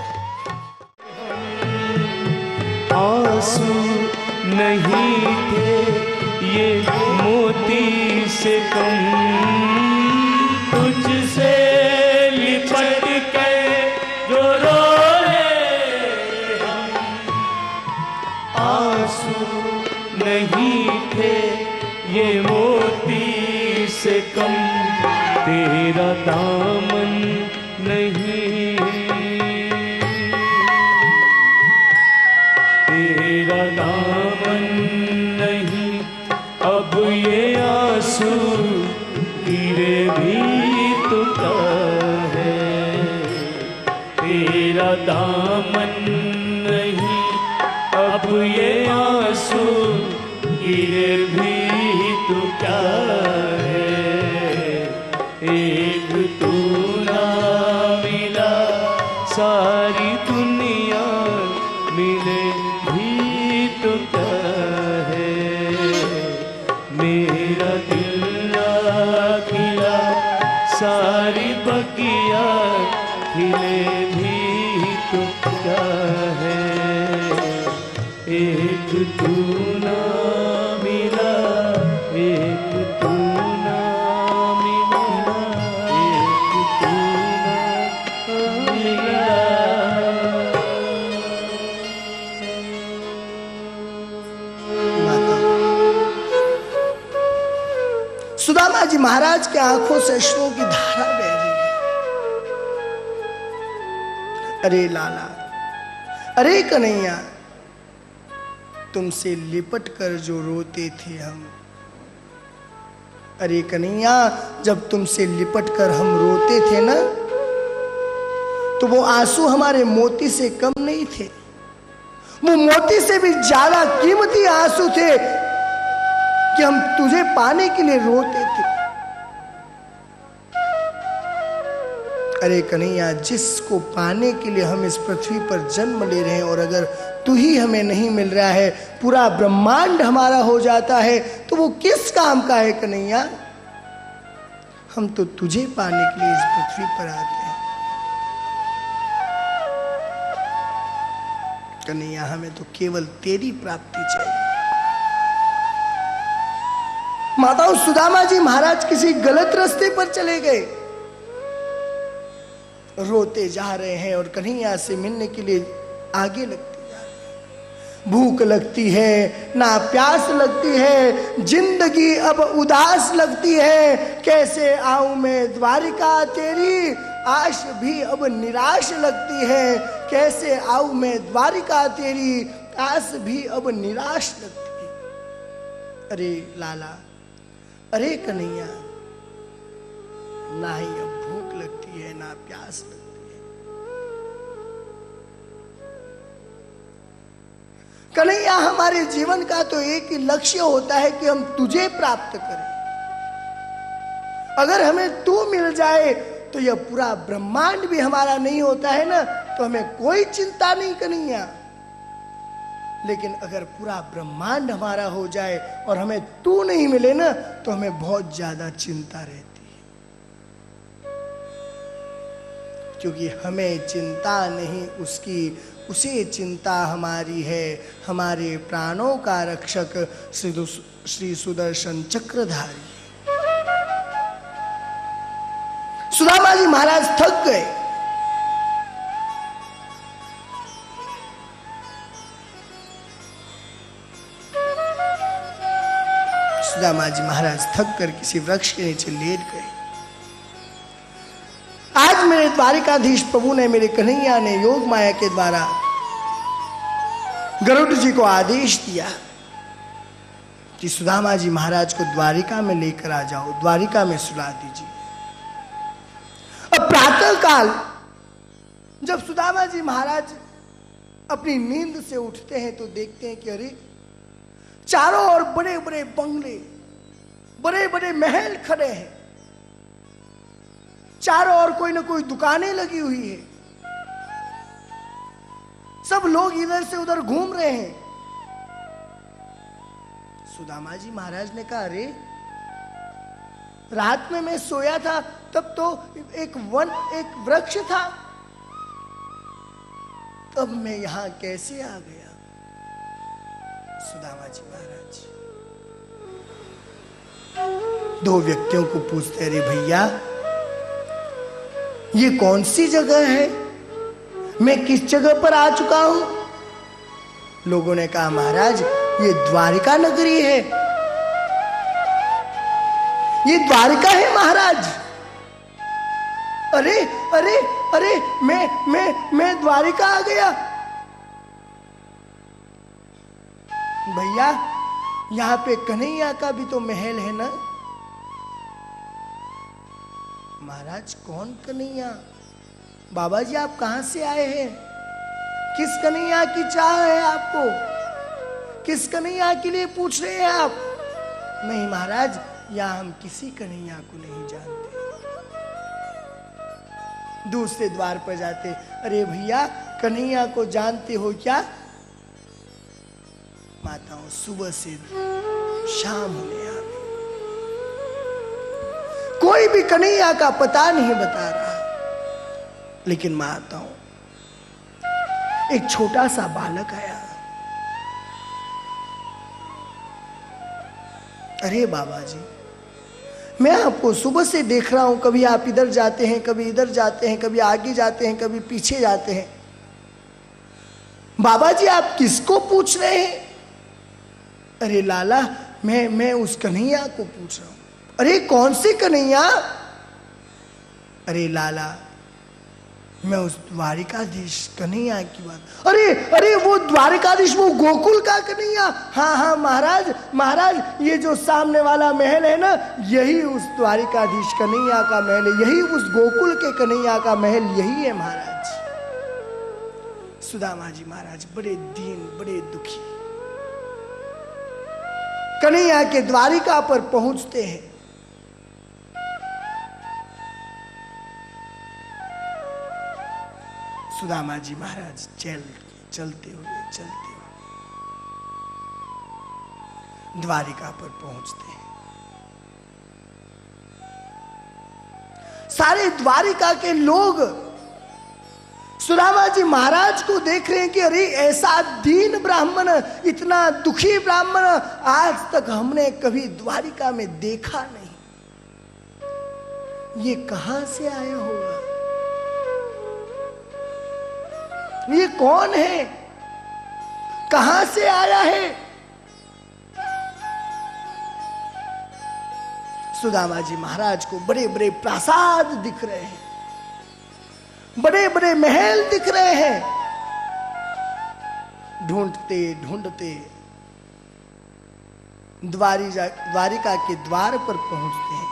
[SPEAKER 2] आंसू नहीं थे ये मोती से कम, तुझसे लिपट के जो रोए हम। आंसू नहीं थे ये मोती से कम, तेरा दामन नहीं, तेरा दामन नहीं। अब ये आंसू गिरे भी तो क्या है। तेरा दामन नहीं, अब ये आंसू गिरे भी तो क्या है। एक तू ना मिला सारी दुनिया मिले भी तो क्या है। मेरा दिल ना खिला सारी बगिया खिले भी तो क्या है। एक तू ना मिला, एक तू ना मिला, एक तू ना मिला।
[SPEAKER 1] सुदामा जी महाराज के आंखों से अश्रुओं की धारा बह रही है। अरे लाला, अरे कन्हैया, तुमसे लिपट कर जो रोते थे हम। अरे कन्हैया, जब तुमसे लिपट कर हम रोते थे ना, तो वो आंसू हमारे मोती से कम नहीं थे, वो मोती से भी ज्यादा कीमती आंसू थे कि हम तुझे पाने के लिए रोते थे। अरे कन्हैया, जिसको पाने के लिए हम इस पृथ्वी पर जन्म ले रहे हैं, और अगर तू ही हमें नहीं मिल रहा है, पूरा ब्रह्मांड हमारा हो जाता है, तो वो किस काम का है कन्हैया। हम तो तुझे पाने के लिए इस पृथ्वी पर आते हैं। कन्हैया, हमें तो केवल तेरी प्राप्ति चाहिए। माताओं, सुदामा जी महाराज किसी गलत रास्ते पर चले गए, रोते जा रहे हैं और कन्हैया से मिलने के लिए आगे लगते जा रहे हैं। भूख लगती है ना, प्यास लगती है, जिंदगी अब उदास लगती है। कैसे आऊं मैं द्वारिका तेरी, आश भी अब निराश लगती है। कैसे आऊं मैं द्वारिका तेरी, आस भी अब निराश लगती है। अरे लाला, अरे कन्हैया, ना ही अब भूख लगती है ना प्यास लगती है। कन्हैया, हमारे जीवन का तो एक ही लक्ष्य होता है कि हम तुझे प्राप्त करें। अगर हमें तू मिल जाए तो यह पूरा ब्रह्मांड भी हमारा नहीं होता है ना, तो हमें कोई चिंता नहीं कन्हैया। लेकिन अगर पूरा ब्रह्मांड हमारा हो जाए और हमें तू नहीं मिले ना, तो हमें बहुत ज्यादा चिंता रहती है। क्योंकि हमें चिंता नहीं उसकी, उसे चिंता हमारी है। हमारे प्राणों का रक्षक श्री सुदर्शन चक्रधारी। सुदामा जी महाराज थक गए। सुदामा जी महाराज थक कर किसी वृक्ष के नीचे लेट गए। आज मेरे द्वारिकाधीश प्रभु ने, मेरे कन्हैया ने योग माया के द्वारा गरुड़ जी को आदेश दिया कि सुदामा जी महाराज को द्वारिका में लेकर आ जाओ, द्वारिका में सुला दीजिए। अब प्रातः काल जब सुदामा जी महाराज अपनी नींद से उठते हैं तो देखते हैं कि अरे चारों ओर बड़े बड़े बंगले, बड़े बड़े महल खड़े हैं। चारों ओर कोई ना कोई दुकानें लगी हुई है। सब लोग इधर से उधर घूम रहे हैं। सुदामा जी महाराज ने कहा, अरे रात में मैं सोया था तब तो एक वृक्ष था, तब मैं यहां कैसे आ गया? सुदामा जी महाराज दो व्यक्तियों को पूछते, अरे भैया ये कौन सी जगह है, मैं किस जगह पर आ चुका हूं? लोगों ने कहा, महाराज ये द्वारिका नगरी है, ये द्वारिका है महाराज। अरे अरे अरे मैं द्वारिका आ गया। भैया यहां पे कन्हैया का भी तो महल है ना? महाराज कौन कन्हैया? बाबा जी आप कहां से आए हैं? किस कन्हैया की चाह है आपको? किस कन्हैया के लिए पूछ रहे हैं आप? नहीं महाराज, यहां हम किसी कन्हैया को नहीं जानते। दूसरे द्वार पर जाते, अरे भैया कन्हैया को जानते हो क्या? माताओं सुबह से शाम होने आ गई, कोई भी कन्हैया का पता नहीं बता रहा। लेकिन माताओं एक छोटा सा बालक आया। अरे बाबा जी मैं आपको सुबह से देख रहा हूं, कभी आप इधर जाते हैं, कभी इधर जाते हैं, कभी आगे जाते हैं, कभी पीछे जाते हैं। बाबा जी आप किसको पूछ रहे हैं? अरे लाला मैं उस कन्हैया को पूछ रहा हूं। अरे कौन से कन्हैया? अरे लाला मैं उस द्वारिकाधीश कन्हैया की बात। अरे अरे वो द्वारिकाधीश, वो गोकुल का कन्हैया? हाँ हाँ महाराज, महाराज ये जो सामने वाला महल है ना, यही उस द्वारिकाधीश कन्हैया का महल है, यही उस गोकुल के कन्हैया का महल यही है महाराज। सुदामा जी महाराज बड़े दीन, बड़े दुखी कन्हैया के द्वारिका पर पहुंचते हैं। सुदामा जी महाराज चलते हुए द्वारिका पर पहुंचते हैं। सारे द्वारिका के लोग सुदामा जी महाराज को देख रहे हैं कि अरे ऐसा दीन ब्राह्मण, इतना दुखी ब्राह्मण आज तक हमने कभी द्वारिका में देखा नहीं। ये कहां से आया होगा? ये कौन है? कहां से आया है? सुदामा जी महाराज को बड़े बड़े प्रासाद दिख रहे हैं, बड़े बड़े महल दिख रहे हैं। ढूंढते ढूंढते द्वारिका के द्वार पर पहुंचते हैं।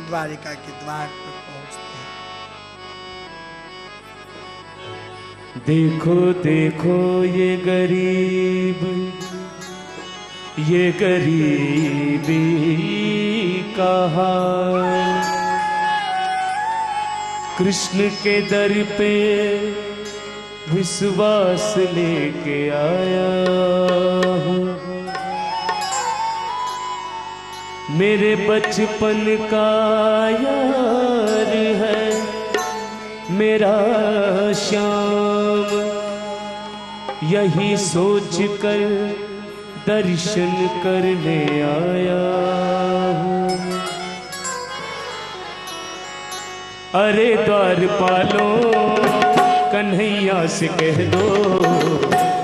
[SPEAKER 1] द्वारिका के द्वार पर पहुंचते हैं।
[SPEAKER 2] देखो देखो ये गरीबी का हाल, कृष्ण के दर पे विश्वास लेके आया हूँ। मेरे बचपन का यार है मेरा श्याम, यही सोच कर दर्शन करने आया हूँ। अरे द्वारपालों कन्हैया से कह दो,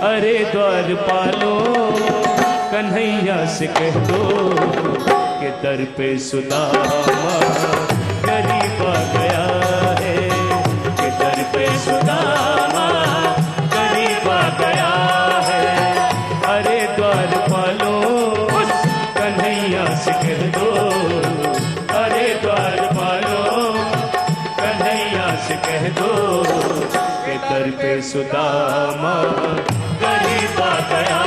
[SPEAKER 2] अरे द्वारपालों कन्हैया से कह दो कि दर पे सुदामा गरीब आ गया है, कि दर पे सुदामा गरीब आ गया है। अरे द्वारपालों कन्हैया से कह दो, अरे द्वारपालों कन्हैया से कह दो कि दर पे सुदामा गरीब आ गया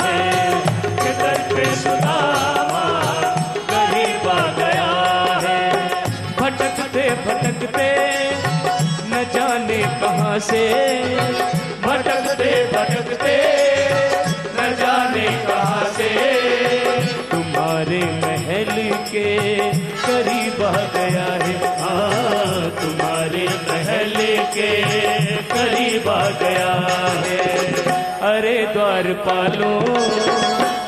[SPEAKER 2] है, कि दर पे सुदामा गरीब आ गया है। भटकते भटकते न जाने कहाँ से, भटकते भटकते न जाने कहाँ से, तुम्हारे महल के करीब आ गया है। हाँ तुम्हारे महल के करीब आ गया है। अरे द्वारपालों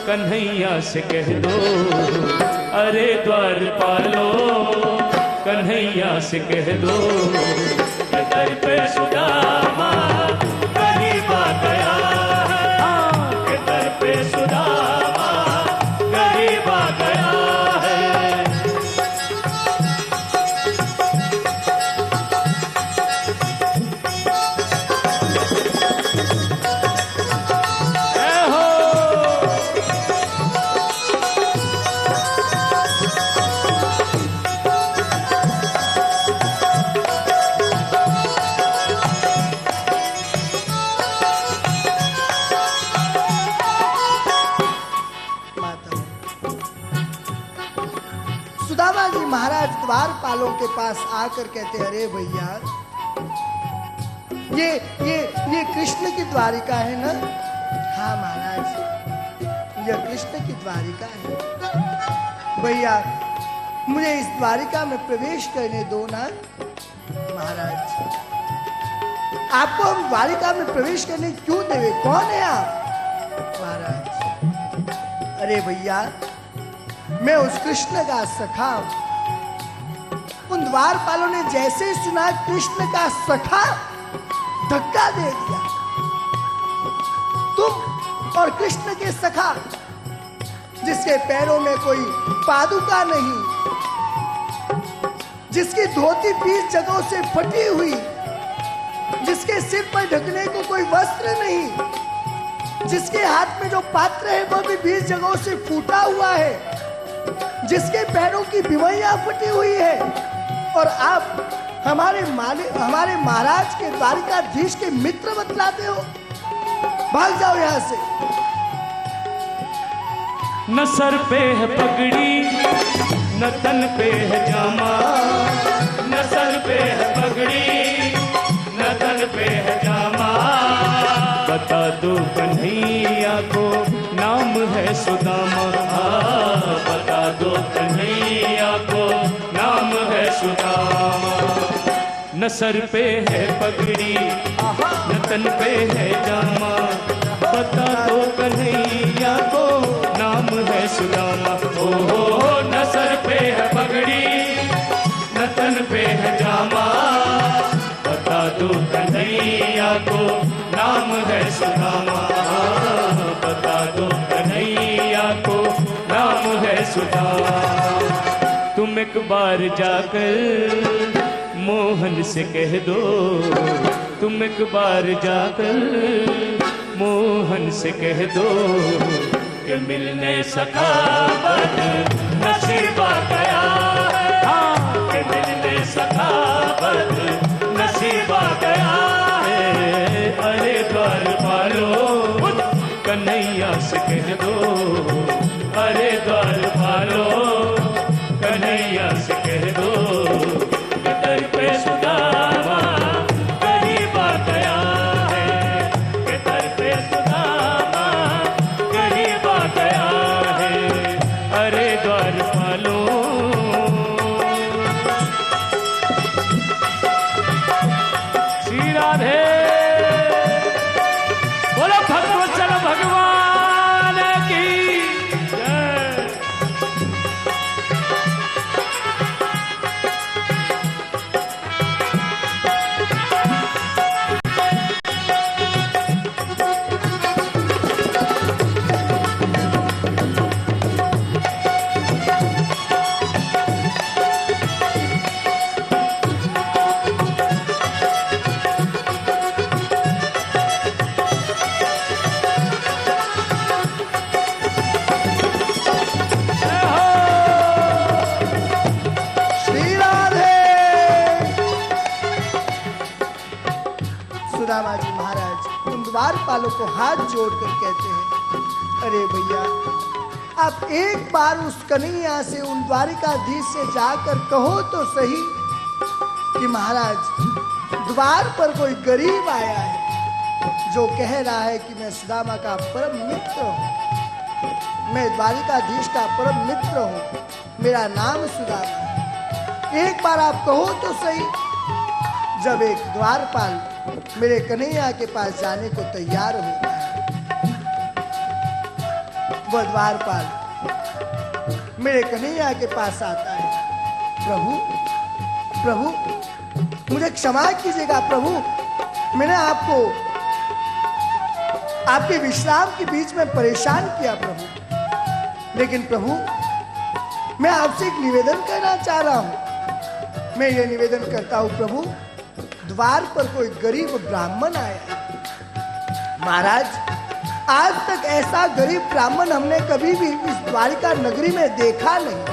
[SPEAKER 2] कन्हैया से कह दो, अरे द्वारपालों कन्हैया से कह दो कि दर पे सुदामा गरीब आ गया है, कि दर पे सुदामा गरीब आ गया है।
[SPEAKER 1] सुदामा जी महाराज द्वारपालों के पास आकर कहते, अरे भैया ये कृष्ण की द्वारिका है ना? हाँ महाराज यह कृष्ण की द्वारिका है। भैया मुझे इस द्वारिका में प्रवेश करने दो ना। महाराज आपको हम द्वारिका में प्रवेश करने क्यों देवे, कौन है आप? महाराज अरे भैया मैं उस कृष्ण का सखा हूं। उन द्वारपालों ने जैसे ही सुना कृष्ण का सखा, धक्का दे दिया। तुम और कृष्ण के सखा जिसके पैरों में कोई पादुका नहीं, जिसकी धोती 20 जगहों से फटी हुई, जिसके सिर पर ढकने को कोई वस्त्र नहीं, जिसके हाथ में जो पात्र है वो भी 20 जगहों से फूटा हुआ है, जिसके पैरों की भिवैया फटी हुई है, और आप हमारे महाराज के द्वारिकाधीश के मित्र बतलाते हो। भाग जाओ यहां से।
[SPEAKER 2] न सर पे है पगड़ी न तन पे है जामा, न सर पे है पगड़ी न तन पे है जामा। बता दो कन्हैया को नाम है सुदामा, बता दो कन्हैया को नाम है सुदामा। न सर पे है पगड़ी न तन पे है जामा, बता दो कन्हैया को नाम है सुदामा। ओ न सर पे है पगड़ी न तन पे है जामा, बता दो कन्हैया को नाम है सुदामा, बता दो कन्हैया को नाम है सुदामा। तुम एक बार जाकर मोहन से कह दो, तुम एक बार जाकर मोहन से कह दो कि मिलने सखावत नसीबा गया है, हाँ कि मिलने सखावत नसीबा गया है। अरे द्वार वालों कन्हैया से कह दो, अरे द्वार वालों कन्हैया से कह दो कि दर पे सुदामा गरीब आ गया है, कि दर पे सुदामा गरीब आ गया है। अरे द्वार वालों श्री राधे बोलो भक्तवत्सल भगवान की जय।
[SPEAKER 1] श्री राधे। सुदामा जी महाराज उन द्वारपालों को हाथ जोड़कर कहते हैं, अरे भैया आप एक बार उस कन्हैया से, उन द्वारिकाधीश से जाकर कहो तो सही कि महाराज द्वार पर कोई गरीब आया है जो कह रहा है कि मैं सुदामा का परम मित्र हूँ, मैं द्वारिकाधीश का परम मित्र हूँ, मेरा नाम सुदामा है। एक बार आप कहो तो सही। जब एक द्वारपाल मेरे कन्हैया के पास जाने को तैयार होता है, वह द्वारपाल मेरे कन्हैया के पास आता है, प्रभु प्रभु मुझे क्षमा कीजिएगा प्रभु, मैंने आपको आपके विश्राम के बीच में परेशान किया प्रभु, लेकिन प्रभु मैं आपसे एक निवेदन करना चाह रहा हूं। मैं ये निवेदन करता हूं प्रभु, द्वार पर कोई गरीब ब्राह्मण आया है। महाराज आज तक ऐसा गरीब ब्राह्मण हमने कभी भी इस द्वारिका नगरी में देखा नहीं।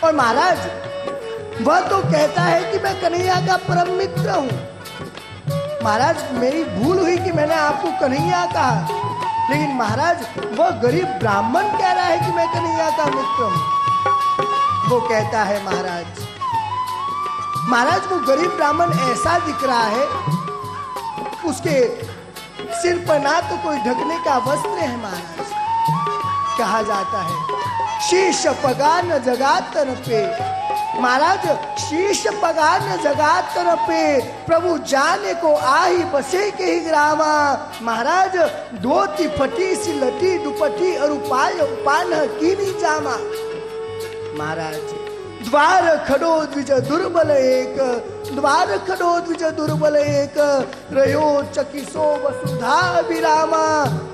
[SPEAKER 1] और महाराज वह तो कहता है कि मैं कन्हैया का परम मित्र हूं। महाराज मेरी भूल हुई कि मैंने आपको कन्हैया कहा, लेकिन महाराज वह गरीब ब्राह्मण कह रहा है कि मैं कन्हैया का मित्र हूं। वो कहता है महाराज वो गरीब ब्राह्मण ऐसा दिख रहा है, उसके सिर पर ना तो कोई ढकने का वस्त्र है। महाराज कहा जाता है शीश पगा न जगा तन पे, महाराज शीश पगा न जगा तन पे, प्रभु जाने को आही बसे के ही ग्रामा। महाराज धोती फटी सी लटी दुपटी और उपाय उपान कीनी जामा। महाराज द्वार खड़ो द्विज दुर्बल एक, द्वार खड़ो द्विज दुर्बल एक, रयो चकिसो वसुधा विरामा,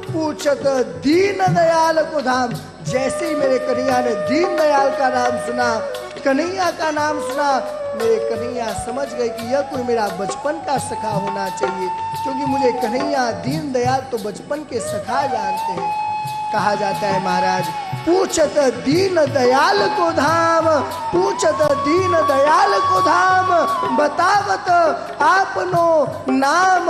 [SPEAKER 1] पूछत दीन दयाल को धाम। जैसे ही मेरे कन्हैया ने दीन दयाल का नाम सुना, कन्हैया का नाम सुना, मेरे कन्हैया समझ गए कि यह कोई मेरा बचपन का सखा होना चाहिए, क्योंकि मुझे कन्हैया दीन दयाल तो बचपन के सखा जानते हैं। कहा जाता है महाराज पूछत दीन दयाल को धाम, पूछत दीन दयाल को धाम, बतावत आपनो नाम।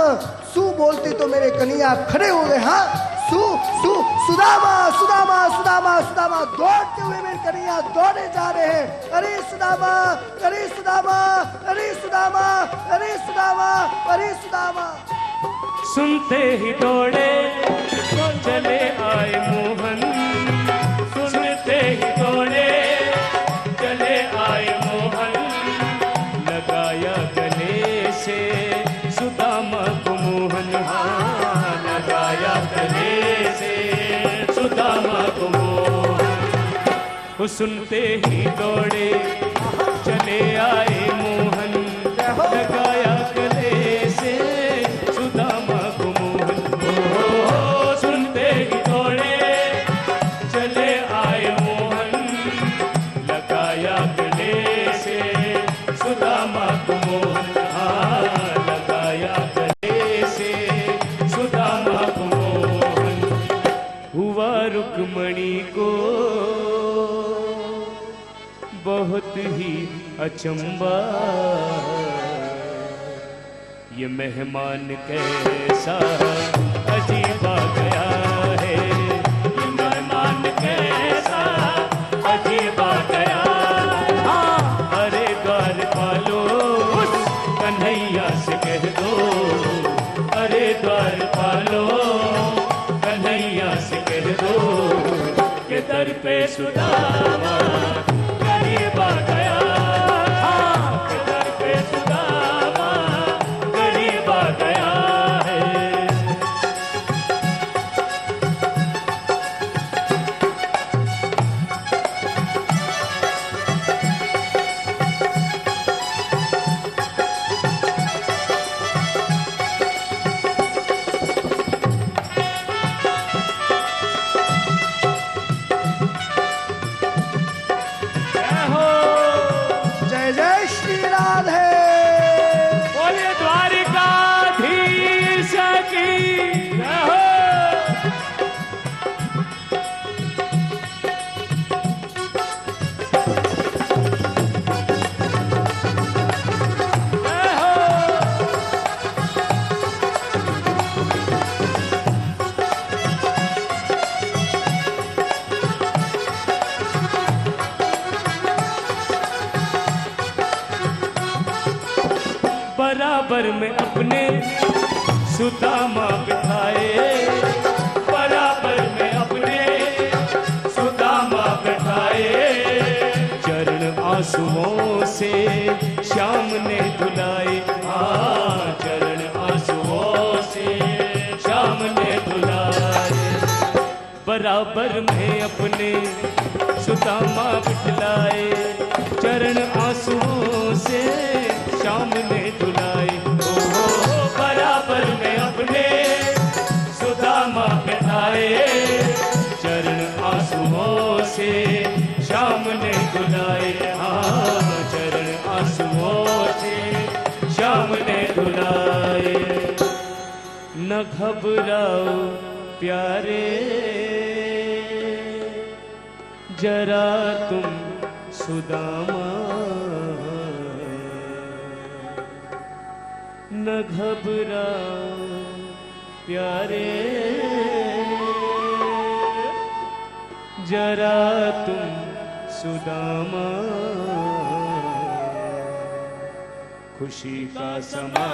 [SPEAKER 1] सु बोलते तो मेरे कन्हैया खड़े हो गए। हाँ सु सु सुदामा सुदामा सुदामा सुदामा, दौड़ते हुए मेरे कन्हैया दौड़े जा रहे हैं। अरे सुदामा अरे सुदामा अरे सुदामा अरे सुदामा अरे सुदामा।
[SPEAKER 2] सुनते ही दौड़े चले आए मोहन, सुनते ही दौड़े चले आए मोहन, लगाया गले से सुदामा को मोहन। हाँ लगाया गले से सुदामा को मोहन। वो सुनते ही दौड़े चले आए मोहन, लगाया गले से सुदामा को मोहन। सुनते ही दौड़े चले आए मोहन, चंबा, ये मेहमान कैसा अजीब आ गया है, ये मेहमान कैसा अजीब आ गया। हाँ, अरे द्वारपालो कन्हैया से कह दो, अरे द्वारपालो कन्हैया से कह दो कि दर पे सुदामा गरीब आ गया। हाँ, कि दर पे सुदामा गरीब आ गया है।
[SPEAKER 1] जय जय श्री राधे।
[SPEAKER 2] बोले द्वारिकाधीश की जय हो। जय हो। बराबर में अपने सुदामा बिठाए, बराबर में अपने सुदामा बिठाए, चरण आंसुओं से श्याम ने धुलाए। हाँ, चरण आंसुओं से श्याम ने धुलाए। बराबर में अपने सुदामा बिठलाए, चरण आंसुओं से श्याम ने धुलाए। ओ बराबर में अपने सुदामा बिठाए, चरण आंसुओं से श्याम ने धुलाए। हाँ, चरण आंसुओं से श्याम ने धुलाए। न घबराओ प्यारे जरा तुम सुदामा, न घबराओ प्यारे जरा तुम सुदामा, खुशी का समा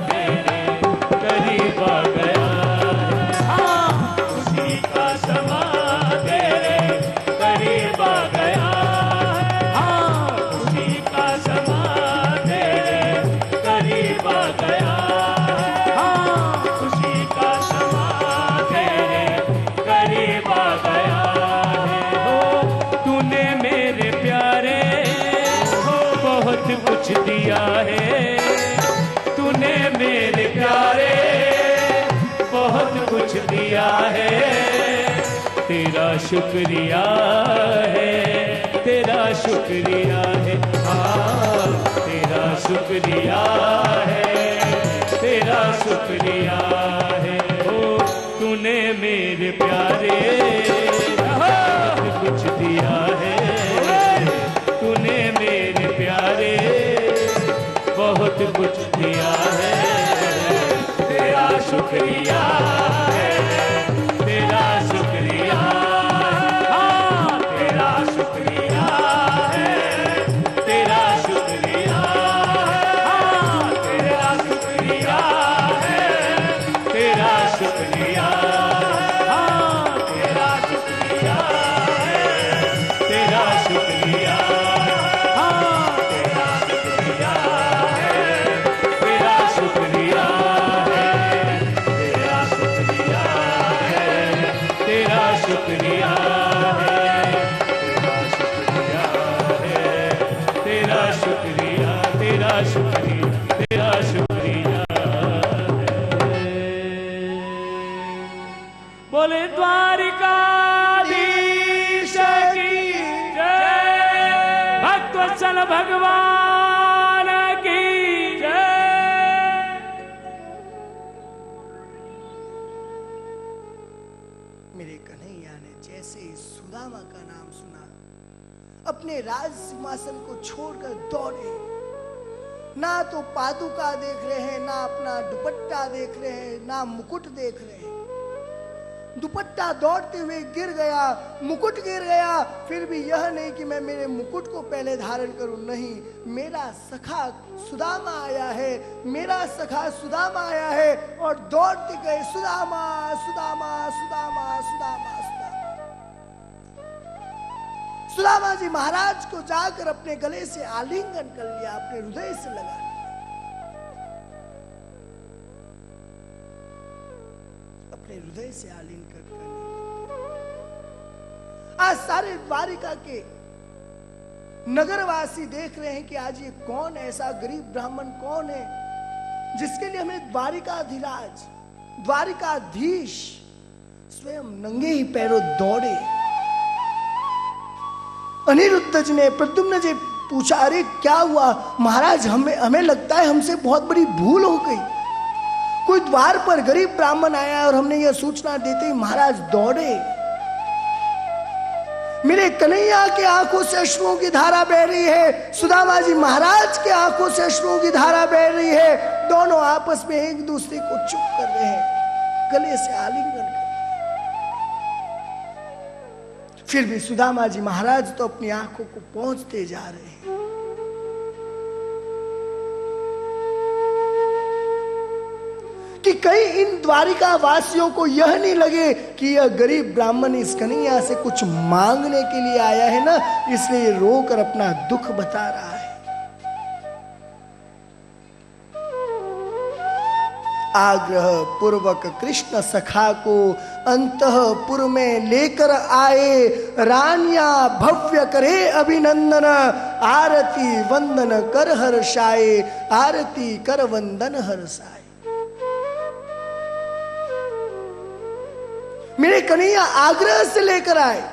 [SPEAKER 2] तेरे करीब आ गया है। हाँ, खुशी का समा तेरे करीब आ गया है। हाँ, खुशी का समा तेरे करीब आ गया है। हाँ, खुशी का समा तेरे करीब आ गया है। हो तूने मेरे प्यारे हो बहुत कुछ दिया है, तूने मेरे प्यारे बहुत कुछ दिया है। तेरा शुक्रिया है, तेरा शुक्रिया है। हाँ, तेरा शुक्रिया है, तेरा शुक्रिया है। ओ तूने मेरे प्यारे बहुत कुछ दिया है, तूने मेरे प्यारे बहुत कुछ दिया है। तेरा शुक्रिया है, तेरा शुक्रिया है। हाँ, तेरा शुक्रिया है, तेरा शुक्रिया है। हाँ, तेरा शुक्रिया है, तेरा शुक्रिया है। हाँ, तेरा शुक्रिया है, तेरा शुक्रिया है। हाँ, तेरा शुक्रिया है, तेरा शुक्रिया है, तेरा शुक्रिया है, तेरा शुक्रिया है, तेरा शुक्रिया, तेरा शुक्रिया, तेरा शुक्रिया है। बोले द्वारिकाधीश की जय, भक्तवत्सल भगवान की जय।
[SPEAKER 1] मेरे कन्हैया ने जैसे ही सुदामा का नाम सुना, अपने राज सिंहासन को छोड़कर दौड़े। ना तो पादुका देख रहे हैं, ना अपना दुपट्टा देख रहे हैं, ना मुकुट देख रहे हैं। दुपट्टा दौड़ते हुए गिर गया, मुकुट गिर गया, फिर भी यह नहीं कि मैं मेरे मुकुट को पहले धारण करूं, नहीं, मेरा सखा सुदामा आया है, मेरा सखा सुदामा आया है। और दौड़ते गए, सुदामा सुदामा सुदामा सुदामा सुदामा। सुदामा जी महाराज को जाकर अपने गले से आलिंगन कर लिया, अपने हृदय से लगा लिया। अपने हृदय से आलिंगन कर आज सारे द्वारिका के नगरवासी देख रहे हैं कि आज ये कौन ऐसा गरीब ब्राह्मण कौन है जिसके लिए हमें द्वारिकाधिराज, द्वारिकाधीश स्वयं नंगे ही पैरों दौड़े। अनिरुद्ध जी ने, प्रद्युम्न जी पूछा, अरे क्या हुआ महाराज? हमें लगता है हमसे बहुत बड़ी भूल हो गई। कोई द्वार पर गरीब ब्राह्मण आया और हमने यह सूचना देते ही महाराज दौड़े। मेरे कन्हैया के आंखों से अश्रुओं की धारा बह रही है, सुदामा जी महाराज के आंखों से अश्रुओं की धारा बह रही है। दोनों आपस में एक दूसरे को चुप कर रहे हैं, गले से आलिंगन कर रहे हैं। फिर भी सुदामा जी महाराज तो अपनी आंखों को पहुंचते जा रहे हैं। कि कहीं इन द्वारिका वासियों को यह नहीं लगे कि यह गरीब ब्राह्मण इस कन्हैया से कुछ मांगने के लिए आया है ना, इसलिए रोकर अपना दुख बता रहा है। आग्रह पूर्वक कृष्ण सखा को अंतःपुर में लेकर आए, रानिया भव्य करे अभिनंदन, आरती वंदन कर हर्षाए, आरती कर वंदन हर्षाए। मेरे कन्हैया आग्रह से लेकर आए।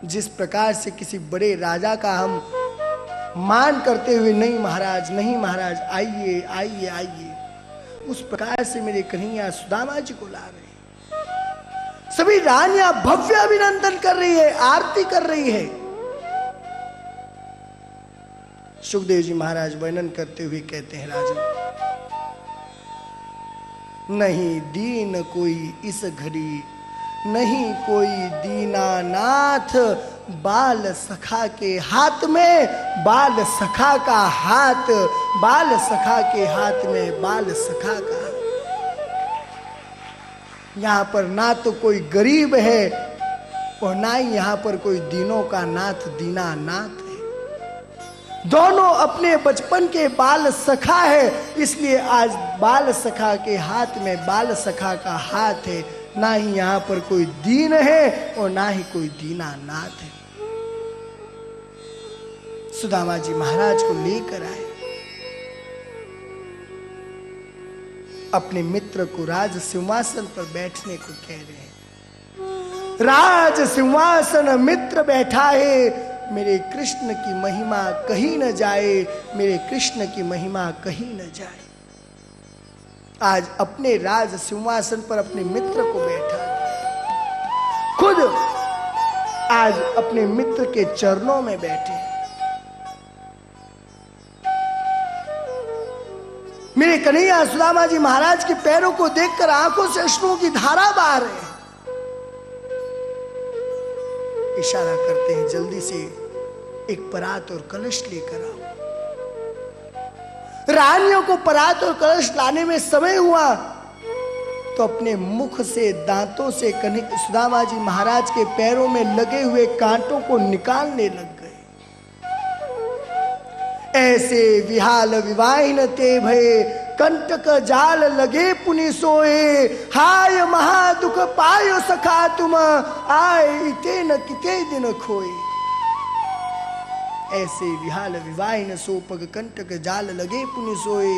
[SPEAKER 1] जिस प्रकार से किसी बड़े राजा का हम मान करते हुए, नहीं महाराज, नहीं महाराज, आइए आइए आइए, उस प्रकार से मेरे कन्हैया सुदामा जी को ला रहे हैं। सभी रानियां भव्य अभिनंदन कर रही है, आरती कर रही है। सुखदेव जी महाराज वर्णन करते हुए कहते हैं, राजन नहीं दीन कोई इस घड़ी, नहीं कोई दीनानाथ, बाल सखा के हाथ में बाल सखा का हाथ, बाल सखा के हाथ में बाल सखा का हाथ। यहां पर ना तो कोई गरीब है और ना ही यहां पर कोई दीनों का नाथ, दीनानाथ है। दोनों अपने बचपन के बाल सखा है, इसलिए आज बाल सखा के हाथ में बाल सखा का हाथ है। ना ही यहां पर कोई दीन है और ना ही कोई दीनानाथ है। सुदामा जी महाराज को लेकर आए, अपने मित्र को राज सिंहासन पर बैठने को कह रहे हैं। राज सिंहासन मित्र बैठा है, मेरे कृष्ण की महिमा कहीं न जाए, मेरे कृष्ण की महिमा कहीं न जाए। आज अपने राज सिंहासन पर अपने मित्र को बैठा, खुद आज अपने मित्र के चरणों में बैठे। मेरे कन्हैया सुदामा जी महाराज के पैरों को देखकर आंखों से अश्रुओं की धारा बहा रहे हैं। इशारा करते हैं, जल्दी से एक परात और कलश लेकर आओ। रानियों को परात और कलश लाने में समय हुआ तो अपने मुख से, दांतों से सुदामा जी महाराज के पैरों में लगे हुए कांटों को निकालने लग गए। ऐसे विहाल विवाहिन ते भये, कंटक जाल लगे पुनि सोए, हाय महादुख पायो सखा तुम, आए इते न किते दिन खोए। ऐसे विहाल विवाहिन सोपग, कंटक जाल लगे पुनि सोए।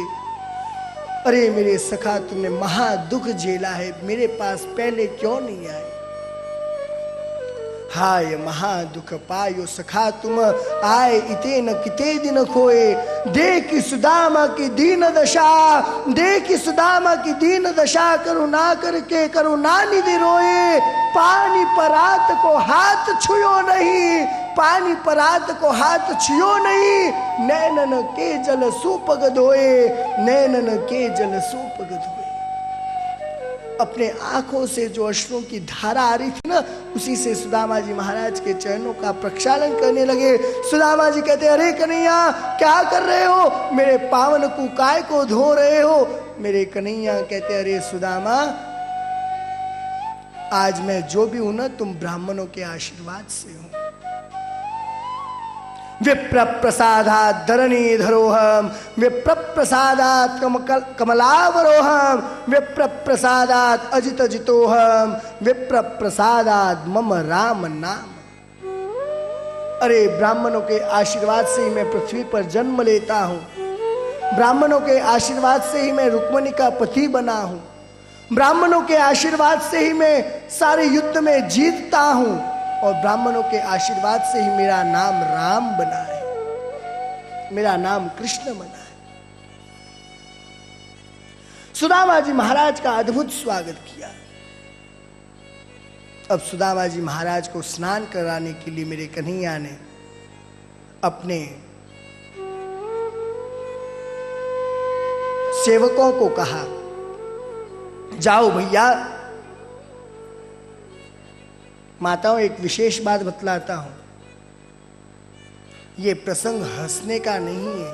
[SPEAKER 1] अरे मेरे सखा, तुमने महादुख झेला है, मेरे पास पहले क्यों नहीं आए? हाय महादुख पायो सखा तुम, आए इते न किते दिन खोए। देखी सुदामा की दीन दशा, देखी सुदामा की दीन दशा, करुणा करके करुणा निधि रोए। पानी परात को हाथ छुयो नहीं, पानी परात को हाथ छियो नहीं, नैनन के जल सूपग धोए, नैनन के जल सूपग धोए। अपने आंखों से जो अश्रुओं की धारा आ रही थी ना, उसी से सुदामा जी महाराज के चरणों का प्रक्षालन करने लगे। सुदामा जी कहते, अरे कन्हैया क्या कर रहे हो, मेरे पावन को काय को धो रहे हो। मेरे कन्हैया कहते, अरे सुदामा, आज मैं जो भी हूं ना, तुम ब्राह्मणों के आशीर्वाद से हूं। विप्र प्रसादात धरणी धरोहम, विप्र प्रसादात कमलावरोहम, विप्र प्रसादात अजित अजितोहम, विप्र प्रसादात मम राम नाम। अरे ब्राह्मणों के आशीर्वाद से ही मैं पृथ्वी पर जन्म लेता हूं, ब्राह्मणों के आशीर्वाद से ही मैं रुक्मिणी का पति बना हूं, ब्राह्मणों के आशीर्वाद से ही मैं सारे युद्ध में जीतता हूं, और ब्राह्मणों के आशीर्वाद से ही मेरा नाम राम बना है, मेरा नाम कृष्ण बना है। सुदामा जी महाराज का अद्भुत स्वागत किया। अब सुदामा जी महाराज को स्नान कराने के लिए मेरे कन्हैया ने अपने सेवकों को कहा, जाओ भैया। माताओं, एक विशेष बात बतलाता हूं, यह प्रसंग हंसने का नहीं है।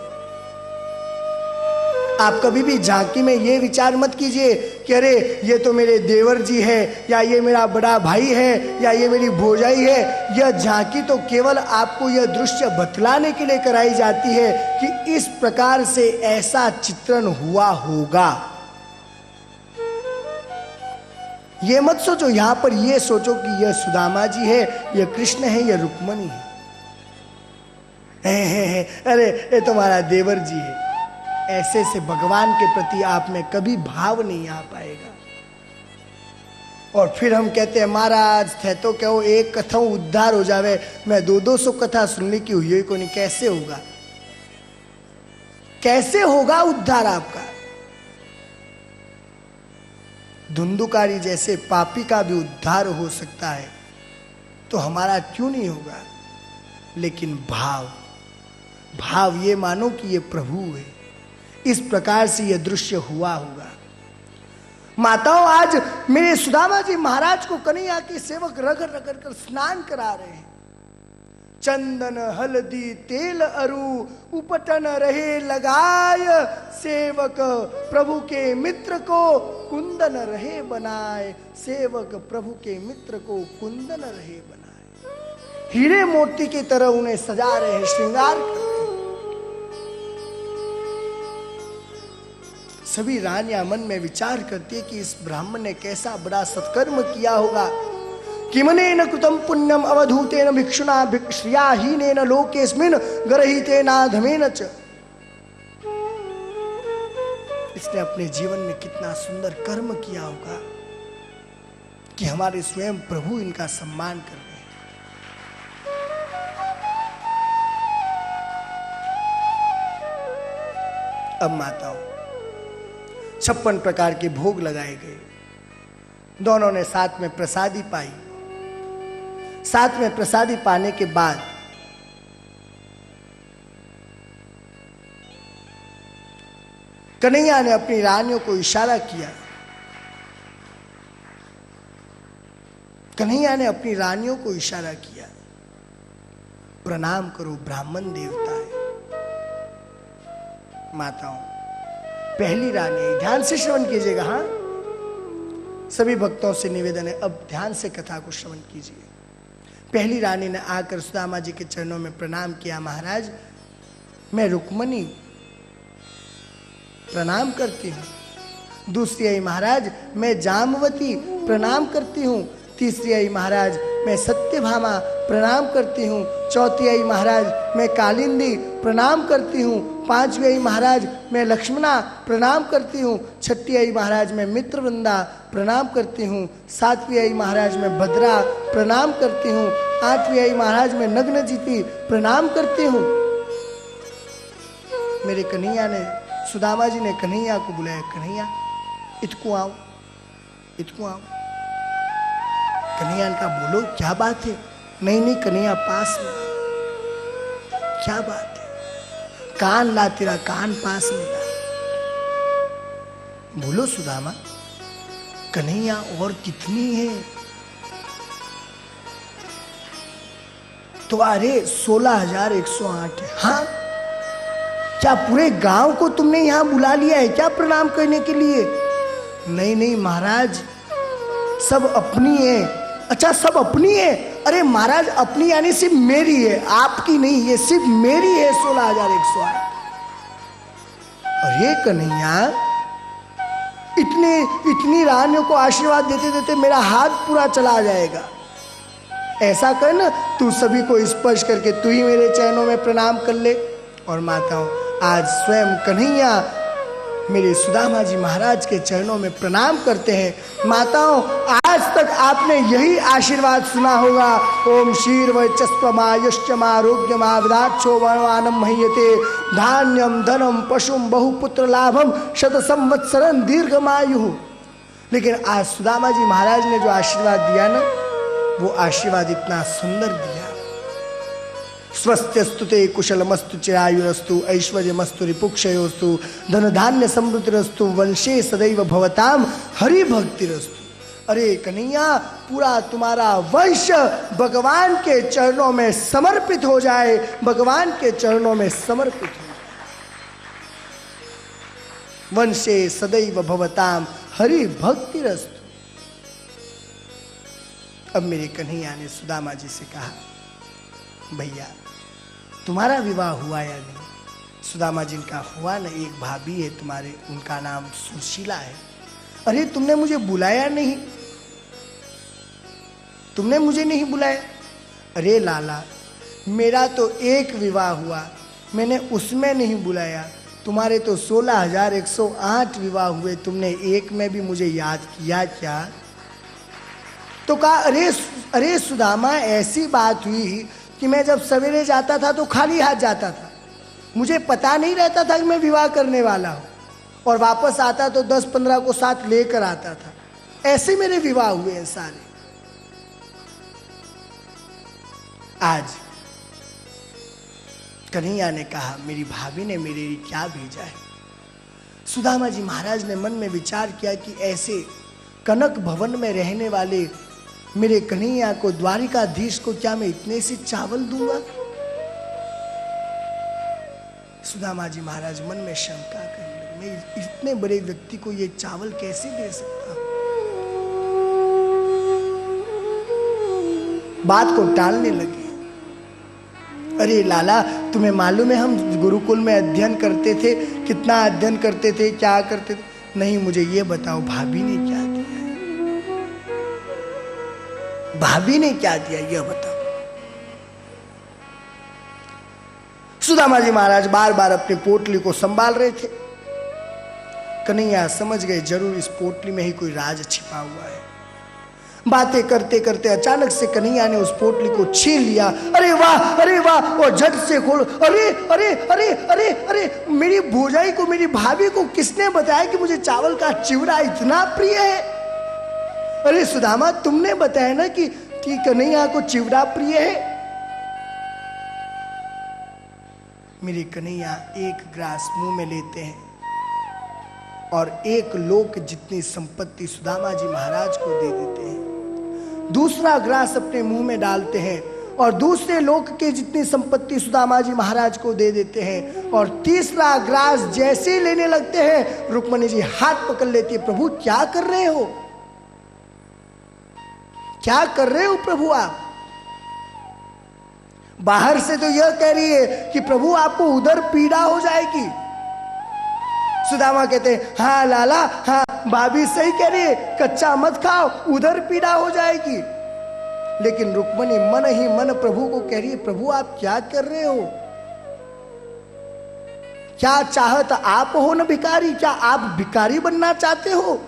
[SPEAKER 1] आप कभी भी झांकी में यह विचार मत कीजिए कि अरे ये तो मेरे देवर जी है, या ये मेरा बड़ा भाई है, या ये मेरी भौजाई है। यह झांकी तो केवल आपको यह दृश्य बतलाने के लिए कराई जाती है कि इस प्रकार से ऐसा चित्रण हुआ होगा। ये मत सोचो, यहां पर ये सोचो कि यह सुदामा जी है, यह कृष्ण है, यह रुक्मिणी है। अरे ये तुम्हारा देवर जी है। ऐसे से भगवान के प्रति आप में कभी भाव नहीं आ पाएगा। और फिर हम कहते हैं महाराज थे तो क्या हो, एक कथा उद्धार हो जावे, मैं 200 कथा सुनने की हुई को नहीं। कैसे होगा, कैसे होगा उद्धार आपका? धुंधुकारी जैसे पापी का भी उद्धार हो सकता है, तो हमारा क्यों नहीं होगा? लेकिन भाव ये मानो कि ये प्रभु है। इस प्रकार से यह दृश्य हुआ होगा। माताओं, आज मेरे सुदामा जी महाराज को कन्हैया के सेवक रगड़ रगड़ कर स्नान करा रहे हैं। चंदन हल्दी तेल अरु उपटन रहे लगाय, सेवक प्रभु के मित्र को कुंदन रहे बनाए, सेवक प्रभु के मित्र को कुंदन रहे बनाए। हीरे मोती की तरह उन्हें सजा रहे हैं, श्रृंगार कर रहे हैं। सभी रानियां मन में विचार करती है कि इस ब्राह्मण ने कैसा बड़ा सत्कर्म किया होगा। किमनेन कृतं पुण्यम अवधूतेन भिक्षुना श्रियाहीनेन लोकेस्मिन् गरहितेनाधमेन च। इसने अपने जीवन में कितना सुंदर कर्म किया होगा कि हमारे स्वयं प्रभु इनका सम्मान कर रहे हैं। अब माताओं, 56 प्रकार के भोग लगाए गए। दोनों ने साथ में प्रसादी पाई। साथ में प्रसादी पाने के बाद कन्हैया ने अपनी रानियों को इशारा किया। कन्हैया ने अपनी रानियों को इशारा किया, प्रणाम करो, ब्राह्मण देवता है। माताओं, पहली रानी, ध्यान से श्रवण कीजिएगा। हाँ, सभी भक्तों से निवेदन है, अब ध्यान से कथा को श्रवण कीजिए। पहली रानी ने आकर सुदामा जी के चरणों में प्रणाम किया, महाराज मैं रुक्मिणी प्रणाम करती हूँ। दूसरी आई, महाराज मैं जामवती प्रणाम करती हूँ। तीसरी आई, महाराज मैं सत्यभामा प्रणाम करती हूँ। चौथी आई, महाराज मैं कालिंदी प्रणाम करती हूँ। पांचवी आई, महाराज मैं लक्ष्मणा प्रणाम करती हूँ। छठी आई, महाराज मैं मित्रवृंदा प्रणाम करती हूँ। सातवीं आई, महाराज मैं भद्रा प्रणाम करती हूँ। आठवीं आई, महाराज मैं नग्नजिती प्रणाम करती हूँ। मेरे कन्हैया ने, सुदामा जी ने कन्हैया को बुलाया, कन्हैया इतको आओ, इतको आओ। कन्हैया ने कहा बोलो क्या बात है? नहीं नहीं, कन्हैया पास में। क्या बात है, कान ला तेरा कान पास मिला। बोलो सुदामा, कन्हैया और कितनी है? तो अरे 16,108 है। हाँ, क्या पूरे गांव को तुमने यहां बुला लिया है क्या प्रणाम करने के लिए? नहीं नहीं महाराज, सब अपनी है। अच्छा, सब अपनी है? अरे महाराज, अपनी यानी सिर्फ मेरी है, आपकी नहीं, ये सिर्फ मेरी है 16,108। अरे कन्हैया, इतनी रानियों को आशीर्वाद देते देते मेरा हाथ पूरा चला जाएगा। ऐसा कर ना, तू सभी को स्पर्श करके तू ही मेरे चरणों में प्रणाम कर ले। और माताओं, आज स्वयं कन्हैया मेरे सुदामा जी महाराज के चरणों में प्रणाम करते हैं। माताओं, आज तक आपने यही आशीर्वाद सुना होगा, ओम शीर वर्चस्वमा यश्चमा आरोग्यमा विदाक्षो वर्णवानम मह्यते धान्यम धनम पशुम बहुपुत्र लाभम शत संवत्सरं दीर्घमायु। लेकिन आज सुदामा जी महाराज ने जो आशीर्वाद दिया ना, वो आशीर्वाद इतना सुंदर दिया। स्वस्त्यस्तु ते कुशलमस्तु चिरायुरस्तु ऐश्वर्यमस्तु रिपुक्षयोस्तु धन धान्य समृद्धिरस्तु वंशे सदैव भवताम हरि भक्तिरस्तु। अरे कन्हैया, पूरा तुम्हारा वंश भगवान के चरणों में समर्पित हो जाए, भगवान के चरणों में समर्पित हो जाए। वंशे सदैव भवताम हरि भक्तिरस्तु। अब मेरे कन्हैया ने सुदामा जी से कहा, भैया तुम्हारा विवाह हुआ या नहीं? सुदामा जी का हुआ ना, एक भाभी है तुम्हारे, उनका नाम सुशीला है। अरे तुमने मुझे बुलाया नहीं, तुमने मुझे नहीं बुलाया। अरे लाला, मेरा तो एक विवाह हुआ, मैंने उसमें नहीं बुलाया। तुम्हारे तो 16,108 विवाह हुए, तुमने एक में भी मुझे याद किया क्या? तो कहा, अरे सुदामा, ऐसी बात हुई कि मैं जब सवेरे जाता था तो खाली हाथ जाता था, मुझे पता नहीं रहता था कि मैं विवाह करने वाला हूं, और वापस आता तो 10-15 को साथ लेकर आता था। ऐसे मेरे विवाह हुए हैं सारे। आज कन्हैया ने कहा, मेरी भाभी ने मेरे लिए क्या भेजा है? सुदामा जी महाराज ने मन में विचार किया कि ऐसे कनक भवन में रहने वाले मेरे कन्हैया को, द्वारिकाधीश को, क्या मैं इतने से चावल दूंगा? सुदामा जी महाराज मन में शंका करने लगे, मैं इतने बड़े व्यक्ति को ये चावल कैसे दे सकता हूं? बात को टालने लगे। अरे लाला, तुम्हें मालूम है हम गुरुकुल में अध्ययन करते थे, कितना अध्ययन करते थे, क्या करते थे? नहीं, मुझे ये बताओ, भाभी ने क्या दिया? भाभी ने क्या दिया, यह बताओ। सुदामा जी महाराज बार बार अपनी पोटली को संभाल रहे थे। कन्हैया समझ गए, जरूर इस पोटली में ही कोई राज छिपा हुआ है। बातें करते करते अचानक से कन्हैया ने उस पोटली को छीन लिया। अरे वाह, अरे वाह, और झट से खोल। अरे अरे अरे अरे अरे, मेरी भौजाई को, मेरी भाभी को किसने बताया कि मुझे चावल का चिवड़ा इतना प्रिय है? अरे सुदामा, तुमने बताया ना कि कन्हैया को चिवड़ा प्रिय है। मेरे कन्हैया एक ग्रास मुंह में लेते हैं और 1 लोक जितनी संपत्ति सुदामा जी महाराज को दे देते हैं। दूसरा ग्रास अपने मुंह में डालते हैं और दूसरे लोक के जितनी संपत्ति सुदामा जी महाराज को दे देते हैं। और तीसरा ग्रास जैसे ही लेने लगते हैं, रुक्मणी जी हाथ पकड़ लेती है। प्रभु, क्या कर रहे हो? क्या कर रहे हो प्रभु आप? बाहर से तो यह कह रही है कि प्रभु आपको उधर पीड़ा हो जाएगी। सुदामा कहते हैं, हाँ लाला, हाँ भाभी सही कह रही है, कच्चा मत खाओ, उधर पीड़ा हो जाएगी। लेकिन रुक्मणी मन ही मन प्रभु को कह रही है, प्रभु आप क्या कर रहे हो? क्या चाहत आप हो न भिखारी? क्या आप भिखारी बनना चाहते हो?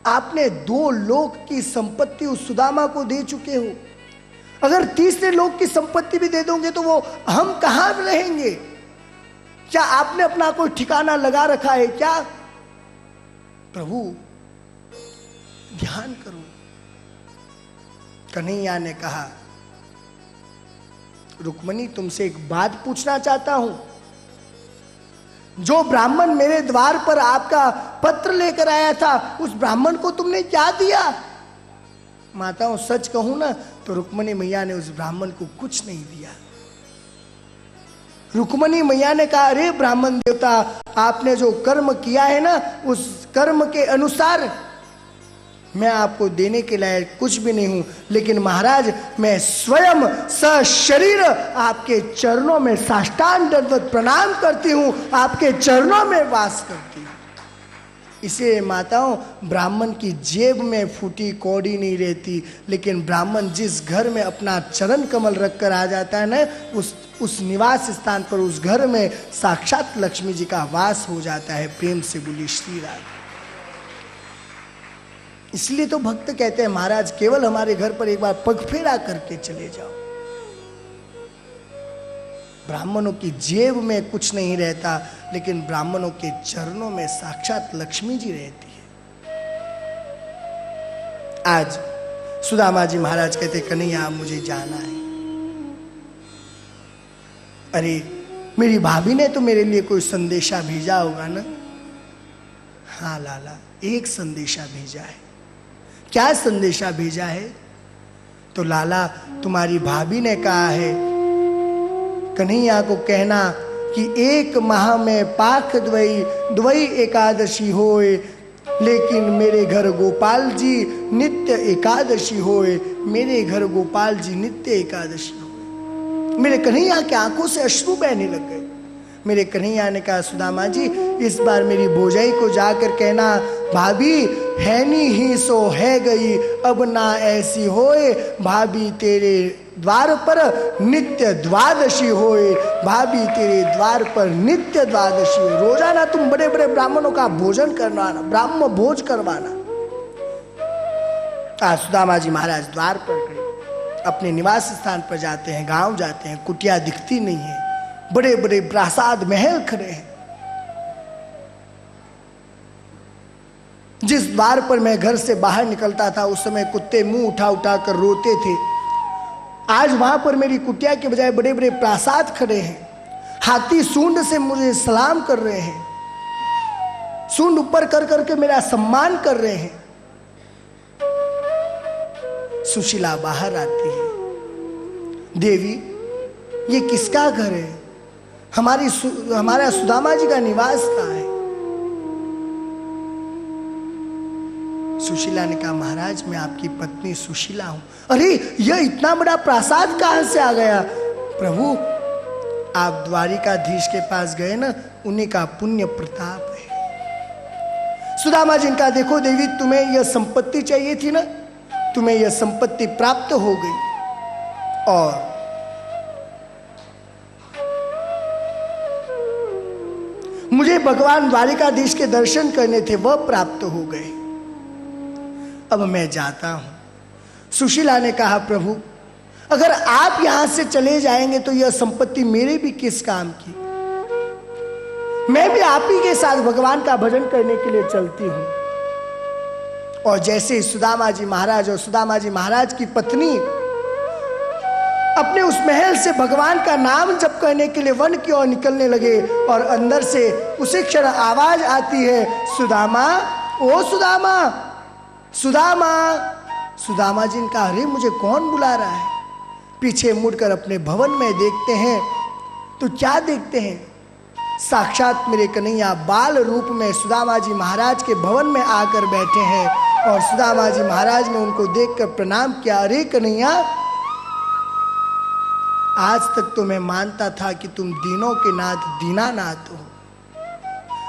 [SPEAKER 1] आपने 2 लोक की संपत्ति उस सुदामा को दे चुके हो। अगर तीसरे लोक की संपत्ति भी दे दोगे तो वो हम कहां रहेंगे? क्या आपने अपना कोई ठिकाना लगा रखा है क्या? प्रभु ध्यान करो। कन्हैया ने कहा, रुक्मणी तुमसे एक बात पूछना चाहता हूं। जो ब्राह्मण मेरे द्वार पर आपका पत्र लेकर आया था, उस ब्राह्मण को तुमने क्या दिया? माताओं सच कहूं ना तो रुक्मणी मैया ने उस ब्राह्मण को कुछ नहीं दिया। रुक्मणी मैया ने कहा, अरे ब्राह्मण देवता, आपने जो कर्म किया है ना, उस कर्म के अनुसार मैं आपको देने के लायक कुछ भी नहीं हूं, लेकिन महाराज मैं स्वयं सशरीर आपके चरणों में साष्टांग दंडवत प्रणाम करती हूं, आपके चरणों में वास करती हूं। इसे माताओं, ब्राह्मण की जेब में फूटी कौड़ी नहीं रहती, लेकिन ब्राह्मण जिस घर में अपना चरण कमल रखकर आ जाता है ना, उस निवास स्थान पर, उस घर में साक्षात लक्ष्मी जी का वास हो जाता है। प्रेम से बोली श्री राधे। इसलिए तो भक्त कहते हैं, महाराज केवल हमारे घर पर एक बार पगफेरा करके चले जाओ। ब्राह्मणों की जेब में कुछ नहीं रहता, लेकिन ब्राह्मणों के चरणों में साक्षात लक्ष्मी जी रहती है। आज सुदामा जी महाराज कहते, कन्हैया अब मुझे जाना है। अरे मेरी भाभी ने तो मेरे लिए कोई संदेशा भेजा होगा ना? हाँ लाला, एक संदेशा भेजा है। क्या संदेशा भेजा है? तो लाला, तुम्हारी भाभी ने कहा है कन्हैया को कहना कि 1 माह में पाख द्वई एकादशी होए, लेकिन मेरे घर गोपाल जी नित्य एकादशी होए। मेरे घर गोपाल जी नित्य एकादशी होए। मेरे कन्हैया की आंखों से अश्रु बहने लग गए। मेरे कन्हैया ने कहा, सुदामा जी इस बार मेरी भौजाई को जाकर कहना, भाभी है नी ही सो है गई, अब ना ऐसी होए। भाभी तेरे द्वार पर नित्य द्वादशी होए। भाभी तेरे द्वार पर नित्य द्वादशी हो। रोजाना तुम बड़े बड़े ब्राह्मणों का भोजन करवाना, ब्राह्मण भोज करवाना। सुदामा जी महाराज द्वार पर गए, अपने निवास स्थान पर जाते हैं, गांव जाते हैं। कुटिया दिखती नहीं है, बड़े बड़े प्रासाद महल खड़े हैं। जिस द्वार पर मैं घर से बाहर निकलता था, उस समय कुत्ते मुंह उठा उठा कर रोते थे। आज वहां पर मेरी कुटिया के बजाय बड़े बड़े प्रासाद खड़े हैं। हाथी सूंड से मुझे सलाम कर रहे हैं, सूंड ऊपर कर करके मेरा सम्मान कर रहे हैं। सुशीला बाहर आती है, देवी ये किसका घर है? हमारा सुदामा जी का निवास कहाँ है? सुशीला ने कहा, महाराज मैं आपकी पत्नी सुशीला हूं। अरे यह इतना बड़ा प्रासाद कहां से आ गया? प्रभु आप द्वारिकाधीश के पास गए ना, उन्हीं का पुण्य प्रताप है। सुदामा जी ने कहा, देखो देवी तुम्हें यह संपत्ति चाहिए थी ना, तुम्हें यह संपत्ति प्राप्त हो गई। और मुझे भगवान द्वारिकाधीश के दर्शन करने थे, वह प्राप्त हो गए। अब मैं जाता हूं। सुशीला ने कहा, प्रभु अगर आप यहां से चले जाएंगे तो यह संपत्ति मेरे भी किस काम की? मैं भी आप ही के साथ भगवान का भजन करने के लिए चलती हूं। और जैसे ही सुदामा जी महाराज और सुदामा जी महाराज की पत्नी अपने उस महल से भगवान का नाम जप करने के लिए वन की ओर निकलने लगे, और अंदर से उसी क्षण आवाज आती है, सुदामा, ओ सुदामा, सुदामा। सुदामा जी ने कहा, अरे मुझे कौन बुला रहा है? पीछे मुड़कर अपने भवन में देखते हैं तो क्या देखते हैं? साक्षात मेरे कन्हैया बाल रूप में सुदामा जी महाराज के भवन में आकर बैठे हैं। और सुदामा जी महाराज ने उनको देखकर प्रणाम किया। अरे कन्हैया, आज तक तो मैं मानता था कि तुम दीनों के नाथ दीनानाथ हो,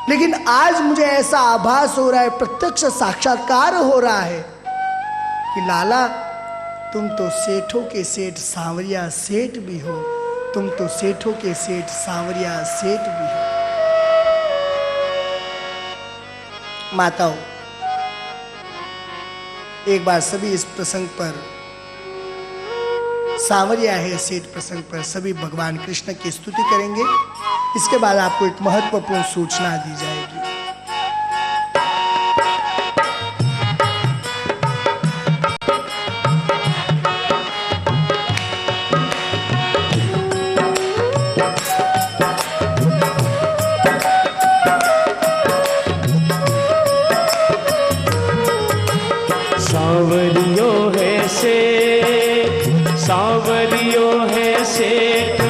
[SPEAKER 1] लेकिन आज मुझे ऐसा आभास हो रहा है, प्रत्यक्ष साक्षात्कार हो रहा है कि लाला तुम तो सेठों के सेठ सांवरिया सेठ भी हो। तुम तो सेठों के सेठ सांवरिया सेठ भी हो। माताओं, एक बार सभी इस प्रसंग पर, सांवरिया है सेठ प्रसंग पर, सभी भगवान कृष्ण की स्तुति करेंगे। इसके बाद आपको एक महत्वपूर्ण सूचना दी जाएगी।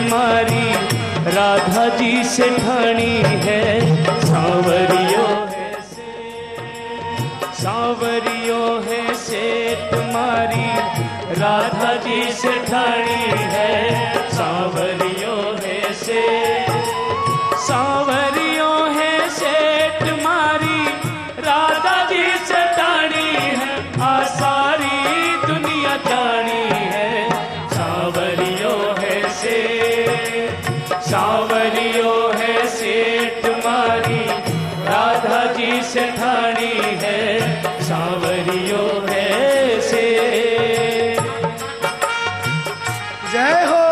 [SPEAKER 2] तुम्हारी राधा जी से ठानी है सांवरियो है से, सांवरियो है से तुम्हारी राधा जी से ठानी है सांवरियो है से, सांवरियो है से तुम्हारी राधा जी से ठानी है आ सारी दुनिया जानी है सांवरियो है से, सांवरियो है से तुम्हारी राधा जी से ठानी है सांवरियो है से।
[SPEAKER 1] जय हो।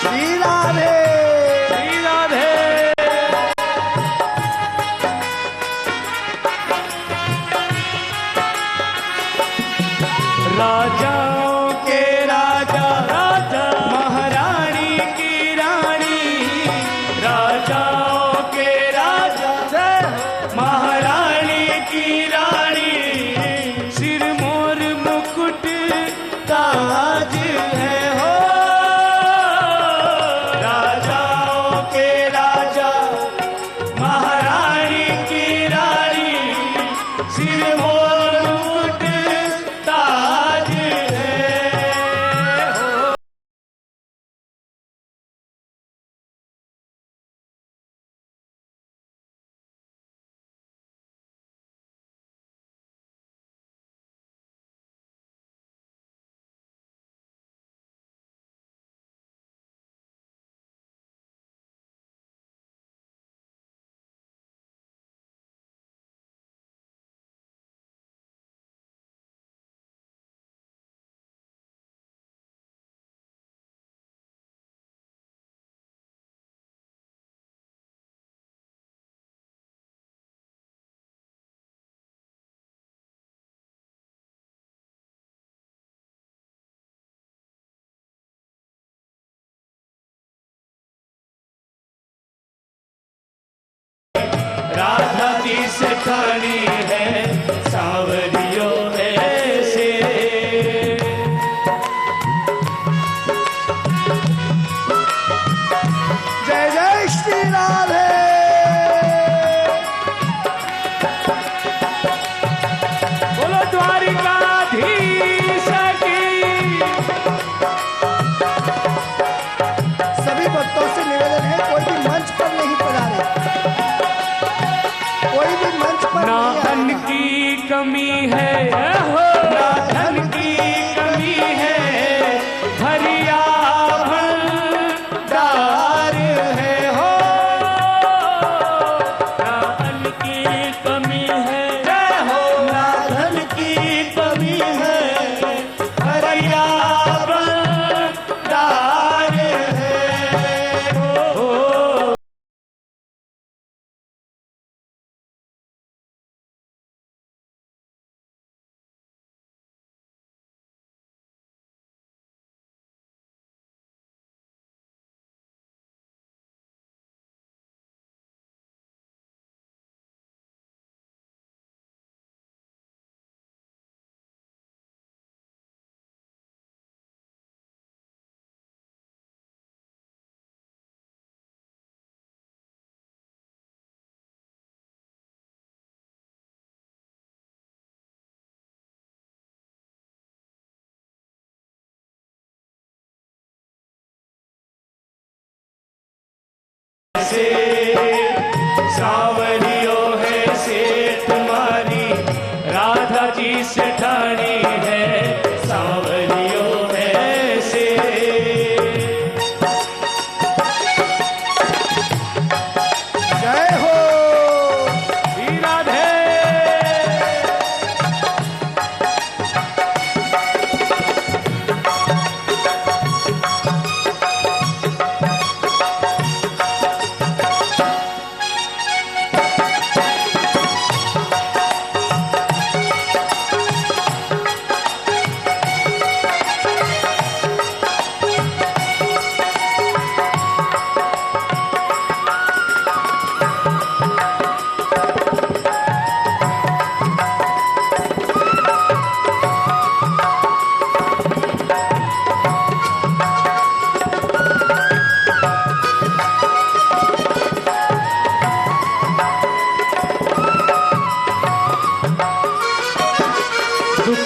[SPEAKER 1] श्री राधे।
[SPEAKER 2] श्री राधे। राजाओं के राजा राजा महारानी की रानी, राजाओं के राजा महारानी की रानी, सिर मोर मुकुट ताज है हो, राजाओं के राजा महारानी की रानी, सिर मोर मुकुट ताज है हो। राधा जी से ठानी है सांवरियो है से,
[SPEAKER 1] जय जय श्री राधे।
[SPEAKER 2] बोलो द्वारिकाधीश की।
[SPEAKER 1] सभी भक्तों से निवेदन है कोई भी मंच पर नहीं पधारे, कोई भी मंच पर
[SPEAKER 2] ना
[SPEAKER 1] नहीं
[SPEAKER 2] धन
[SPEAKER 1] आएगा।
[SPEAKER 2] की कमी है हो, ना धन की कमी है, भरिया भंडार है हो, ना धन की कमी है जय हो, ना धन की कमी है, भरिया भंडार है हो। से सांवरियो है से तुम्हारी राधा जी से ठानी है सांवरियो है से।
[SPEAKER 1] जय हो।
[SPEAKER 2] श्री राधे।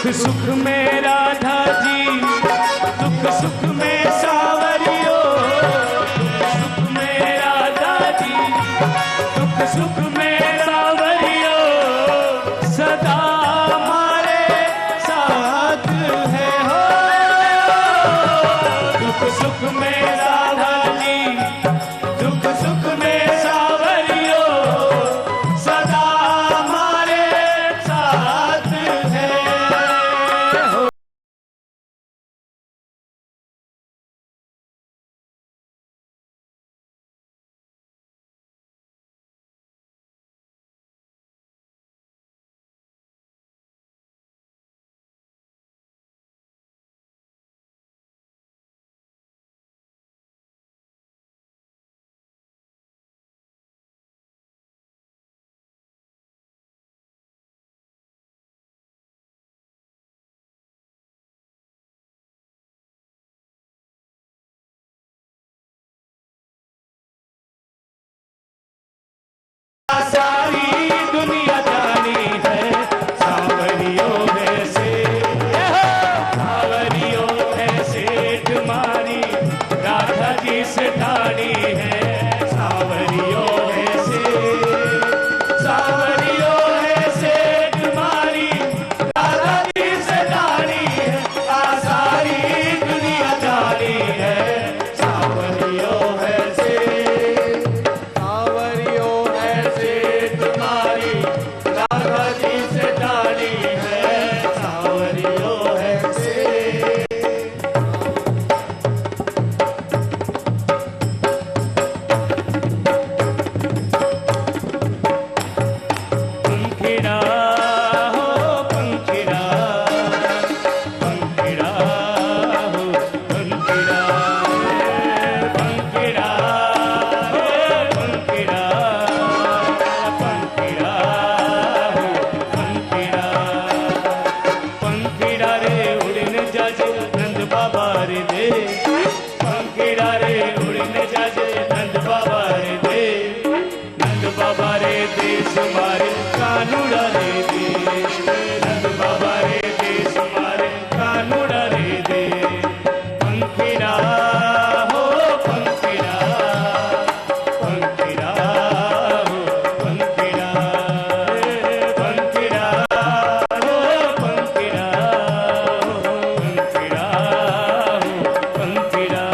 [SPEAKER 2] सुख सुख में राधा जी, दुख सुख में सावरियो, दुख सुख में राधा जी, दुख सुख में सावरियो, सदा हमारे साथ है हो। दुख सुख में राधा जी, दुख सुख में सावरियो, सदा हमारे साथ है हो। सारी दुनिया जानी है सावरियों है से, सावरियों है सेठ मारी राधा जी से ठानी है। सावरियों है से, सावरियों है सेठ मारी राधा जी से ठानी है। सारी दुनिया जानी है सावरियों है से, सावरियों है से तुम्हारी राधा जी से ठानी है। सावरियों है से। पंखिड़ा हो पंखिड़ा, पंखिड़ा हो पंखिड़ा, पंखिड़ा हो पंखिड़ा, पंखिड़ा हो पंखिड़ा, पंखिड़ा रे उड़ने जाजे नंद बाबा रे दे, पंखिड़ा रे उड़ने जाजे नंद बाबा रे दे, नंद बाबा रे देश मारे कानूड़ा रे दे, नंद बाबा रे देश मारे कानूड़ा रे दे। पंखिड़ा हो पंखिड़ा, पंखिड़ा हो पंखिड़ा, पंखिड़ा हो पंखिड़ा, पंखिड़ा हो पंखिड़ा।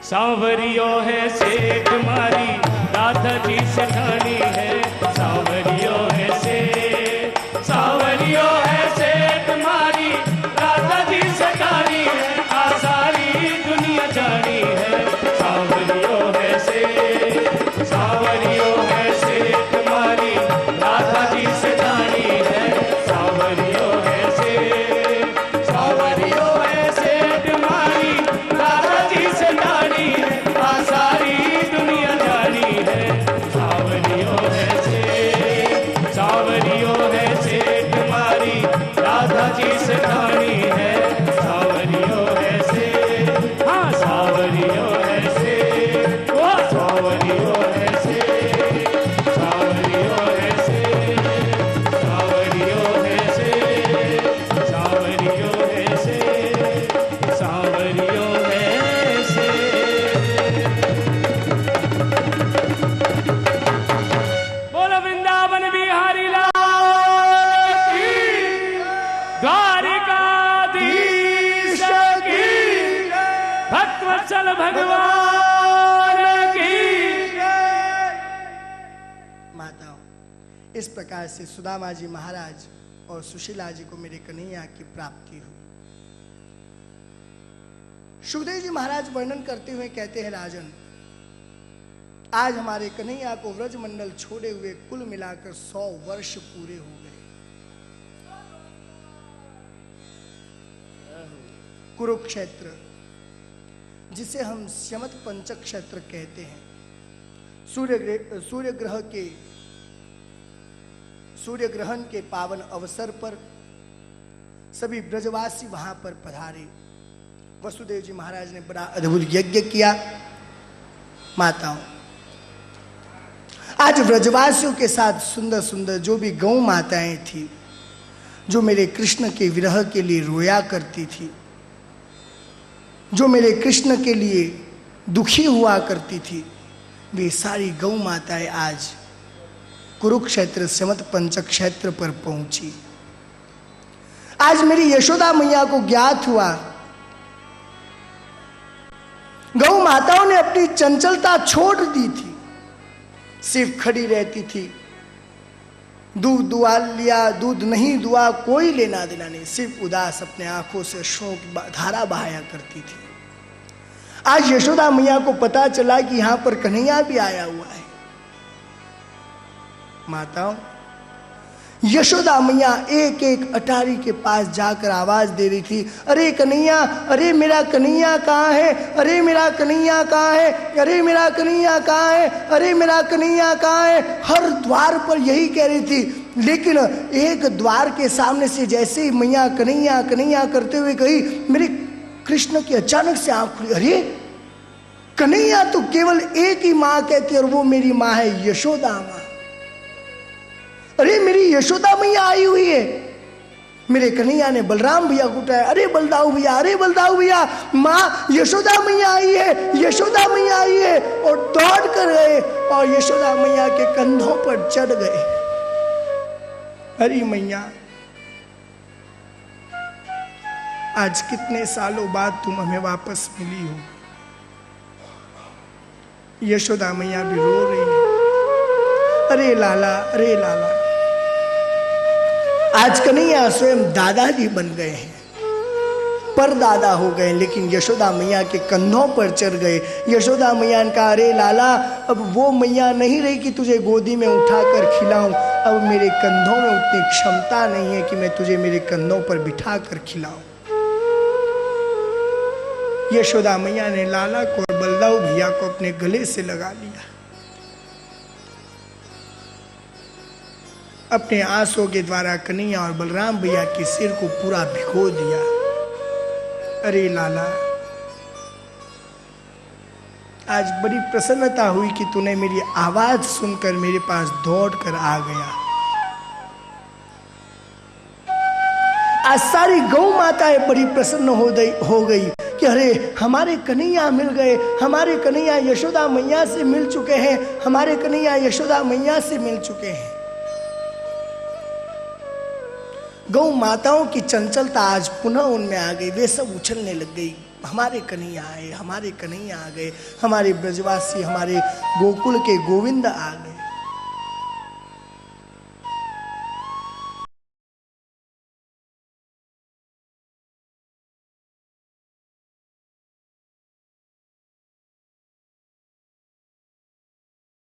[SPEAKER 2] सांवरियो है सेठ मारी राधा जी से ठानी है। सांवरियो है सेठ, सांवरियो है सेठ मारी राधा जी से ठानी है। आ सारी दुनिया जानी है। सांवरियो है सेठ, सांवरियो है सेठ मारी राधा जी से ठानी है। सांवरियो है सेठ, सांवरियो है सेठ मारी राधा जी से ठानी है। आ सारी दुनिया जानी है। सांवरियो है सेठ, सांवरियो है सेठ मारी राधा जी से ठानी है। सांवरियो है सेठ, हाँ सांवरियो है सेठ, ओ सांवरियो है सेठ, सांवरियो है सेठ, सांवरियो है सेठ, सांवरियो है सेठ, सांवरियो है सेठ। बोलो वृंदावन बिहारी लाल की, द्वारिकाधीश की, भक्तवत्सल भगवान की।
[SPEAKER 1] माताओं, इस प्रकार से सुदामा जी महाराज और सुशीला जी को मेरे कन्हैया की प्राप्ति हुई। सुखदेव जी महाराज वर्णन करते हुए कहते हैं, राजन आज हमारे कन्हैया को व्रजमंडल छोड़े हुए कुल मिलाकर 100 वर्ष पूरे हो गए। कुरुक्षेत्र, जिसे हम श्यमत पंचक क्षेत्र कहते हैं, सूर्य ग्रहण के पावन अवसर पर सभी ब्रजवासी वहां पर पधारे। वसुदेव जी महाराज ने बड़ा अद्भुत यज्ञ किया। माताओं, आज ब्रजवासियों के साथ सुंदर सुंदर जो भी गौ माताएं थी, जो मेरे कृष्ण के विरह के लिए रोया करती थी, जो मेरे कृष्ण के लिए दुखी हुआ करती थी, वे सारी गौ माताएं आज कुरुक्षेत्र श्यमत पंचक क्षेत्र पर पहुंची। आज मेरी यशोदा मैया को ज्ञात हुआ, गौ माताओं ने अपनी चंचलता छोड़ दी थी, सिर्फ खड़ी रहती थी। दूध दुआ लिया, दूध नहीं दुआ, कोई लेना देना नहीं, सिर्फ उदास अपने आंखों से शोक धारा बहाया करती थी। आज यशोदा मैया को पता चला कि यहां पर कन्हैया भी आया हुआ है। माताओं, यशोदा मैया एक एक अटारी के पास जाकर आवाज दे रही थी, अरे कन्हैया, अरे मेरा कन्हैया कहाँ है, अरे मेरा कन्हैया कहाँ है, अरे मेरा कन्हैया कहाँ है, अरे मेरा कन्हैया कहाँ है। हर द्वार पर यही कह रही थी, लेकिन एक द्वार के सामने से जैसे ही मैया कन्हैया कन्हैया करते हुए गई, मेरे कृष्ण की अचानक से आंख खुली। अरे कन्हैया तो केवल एक ही माँ कहती है, और वो मेरी माँ है यशोदा माँ। अरे मेरी यशोदा मैया आई हुई है। मेरे कन्हैया ने बलराम भैया को उठाया, अरे बलदाऊ भैया, अरे बलदाऊ भैया, माँ यशोदा मैया आई है, यशोदा मैया आई है। और दौड़ कर गए और यशोदा मैया के कंधों पर चढ़ गए। अरे मैया, आज कितने सालों बाद तुम हमें वापस मिली हो। यशोदा मैया भी रो रही है, अरे लाला, अरे लाला। आज कन्हैया स्वयं दादाजी बन गए हैं, पर दादा हो गए, लेकिन यशोदा मैया के कंधों पर चढ़ गए। यशोदा मैया ने कहा, अरे लाला, अब वो मैया नहीं रही कि तुझे गोदी में उठाकर खिलाऊं, अब मेरे कंधों में उतनी क्षमता नहीं है कि मैं तुझे मेरे कंधों पर बिठा कर खिलाऊं। यशोदा मैया ने लाला को और बलदाऊ भैया को अपने गले से लगा लिया, अपने आंसुओं के द्वारा कन्हैया और बलराम भैया के सिर को पूरा भिगो दिया। अरे लाला, आज बड़ी प्रसन्नता हुई कि तूने मेरी आवाज सुनकर मेरे पास दौड़ कर आ गया। आज सारी गौ माताएं बड़ी प्रसन्न हो गई कि अरे हमारे कन्हैया मिल गए, हमारे कन्हैया यशोदा मैया से मिल चुके हैं, हमारे कन्हैया यशोदा मैया से मिल चुके हैं। गौ माताओं की चंचलता आज पुनः उनमें आ गई, वे सब उछलने लग गई, हमारे कन्हैया आए, हमारे कन्हैया आ गए, हमारे ब्रजवासी, हमारे गोकुल के गोविंद आ गए।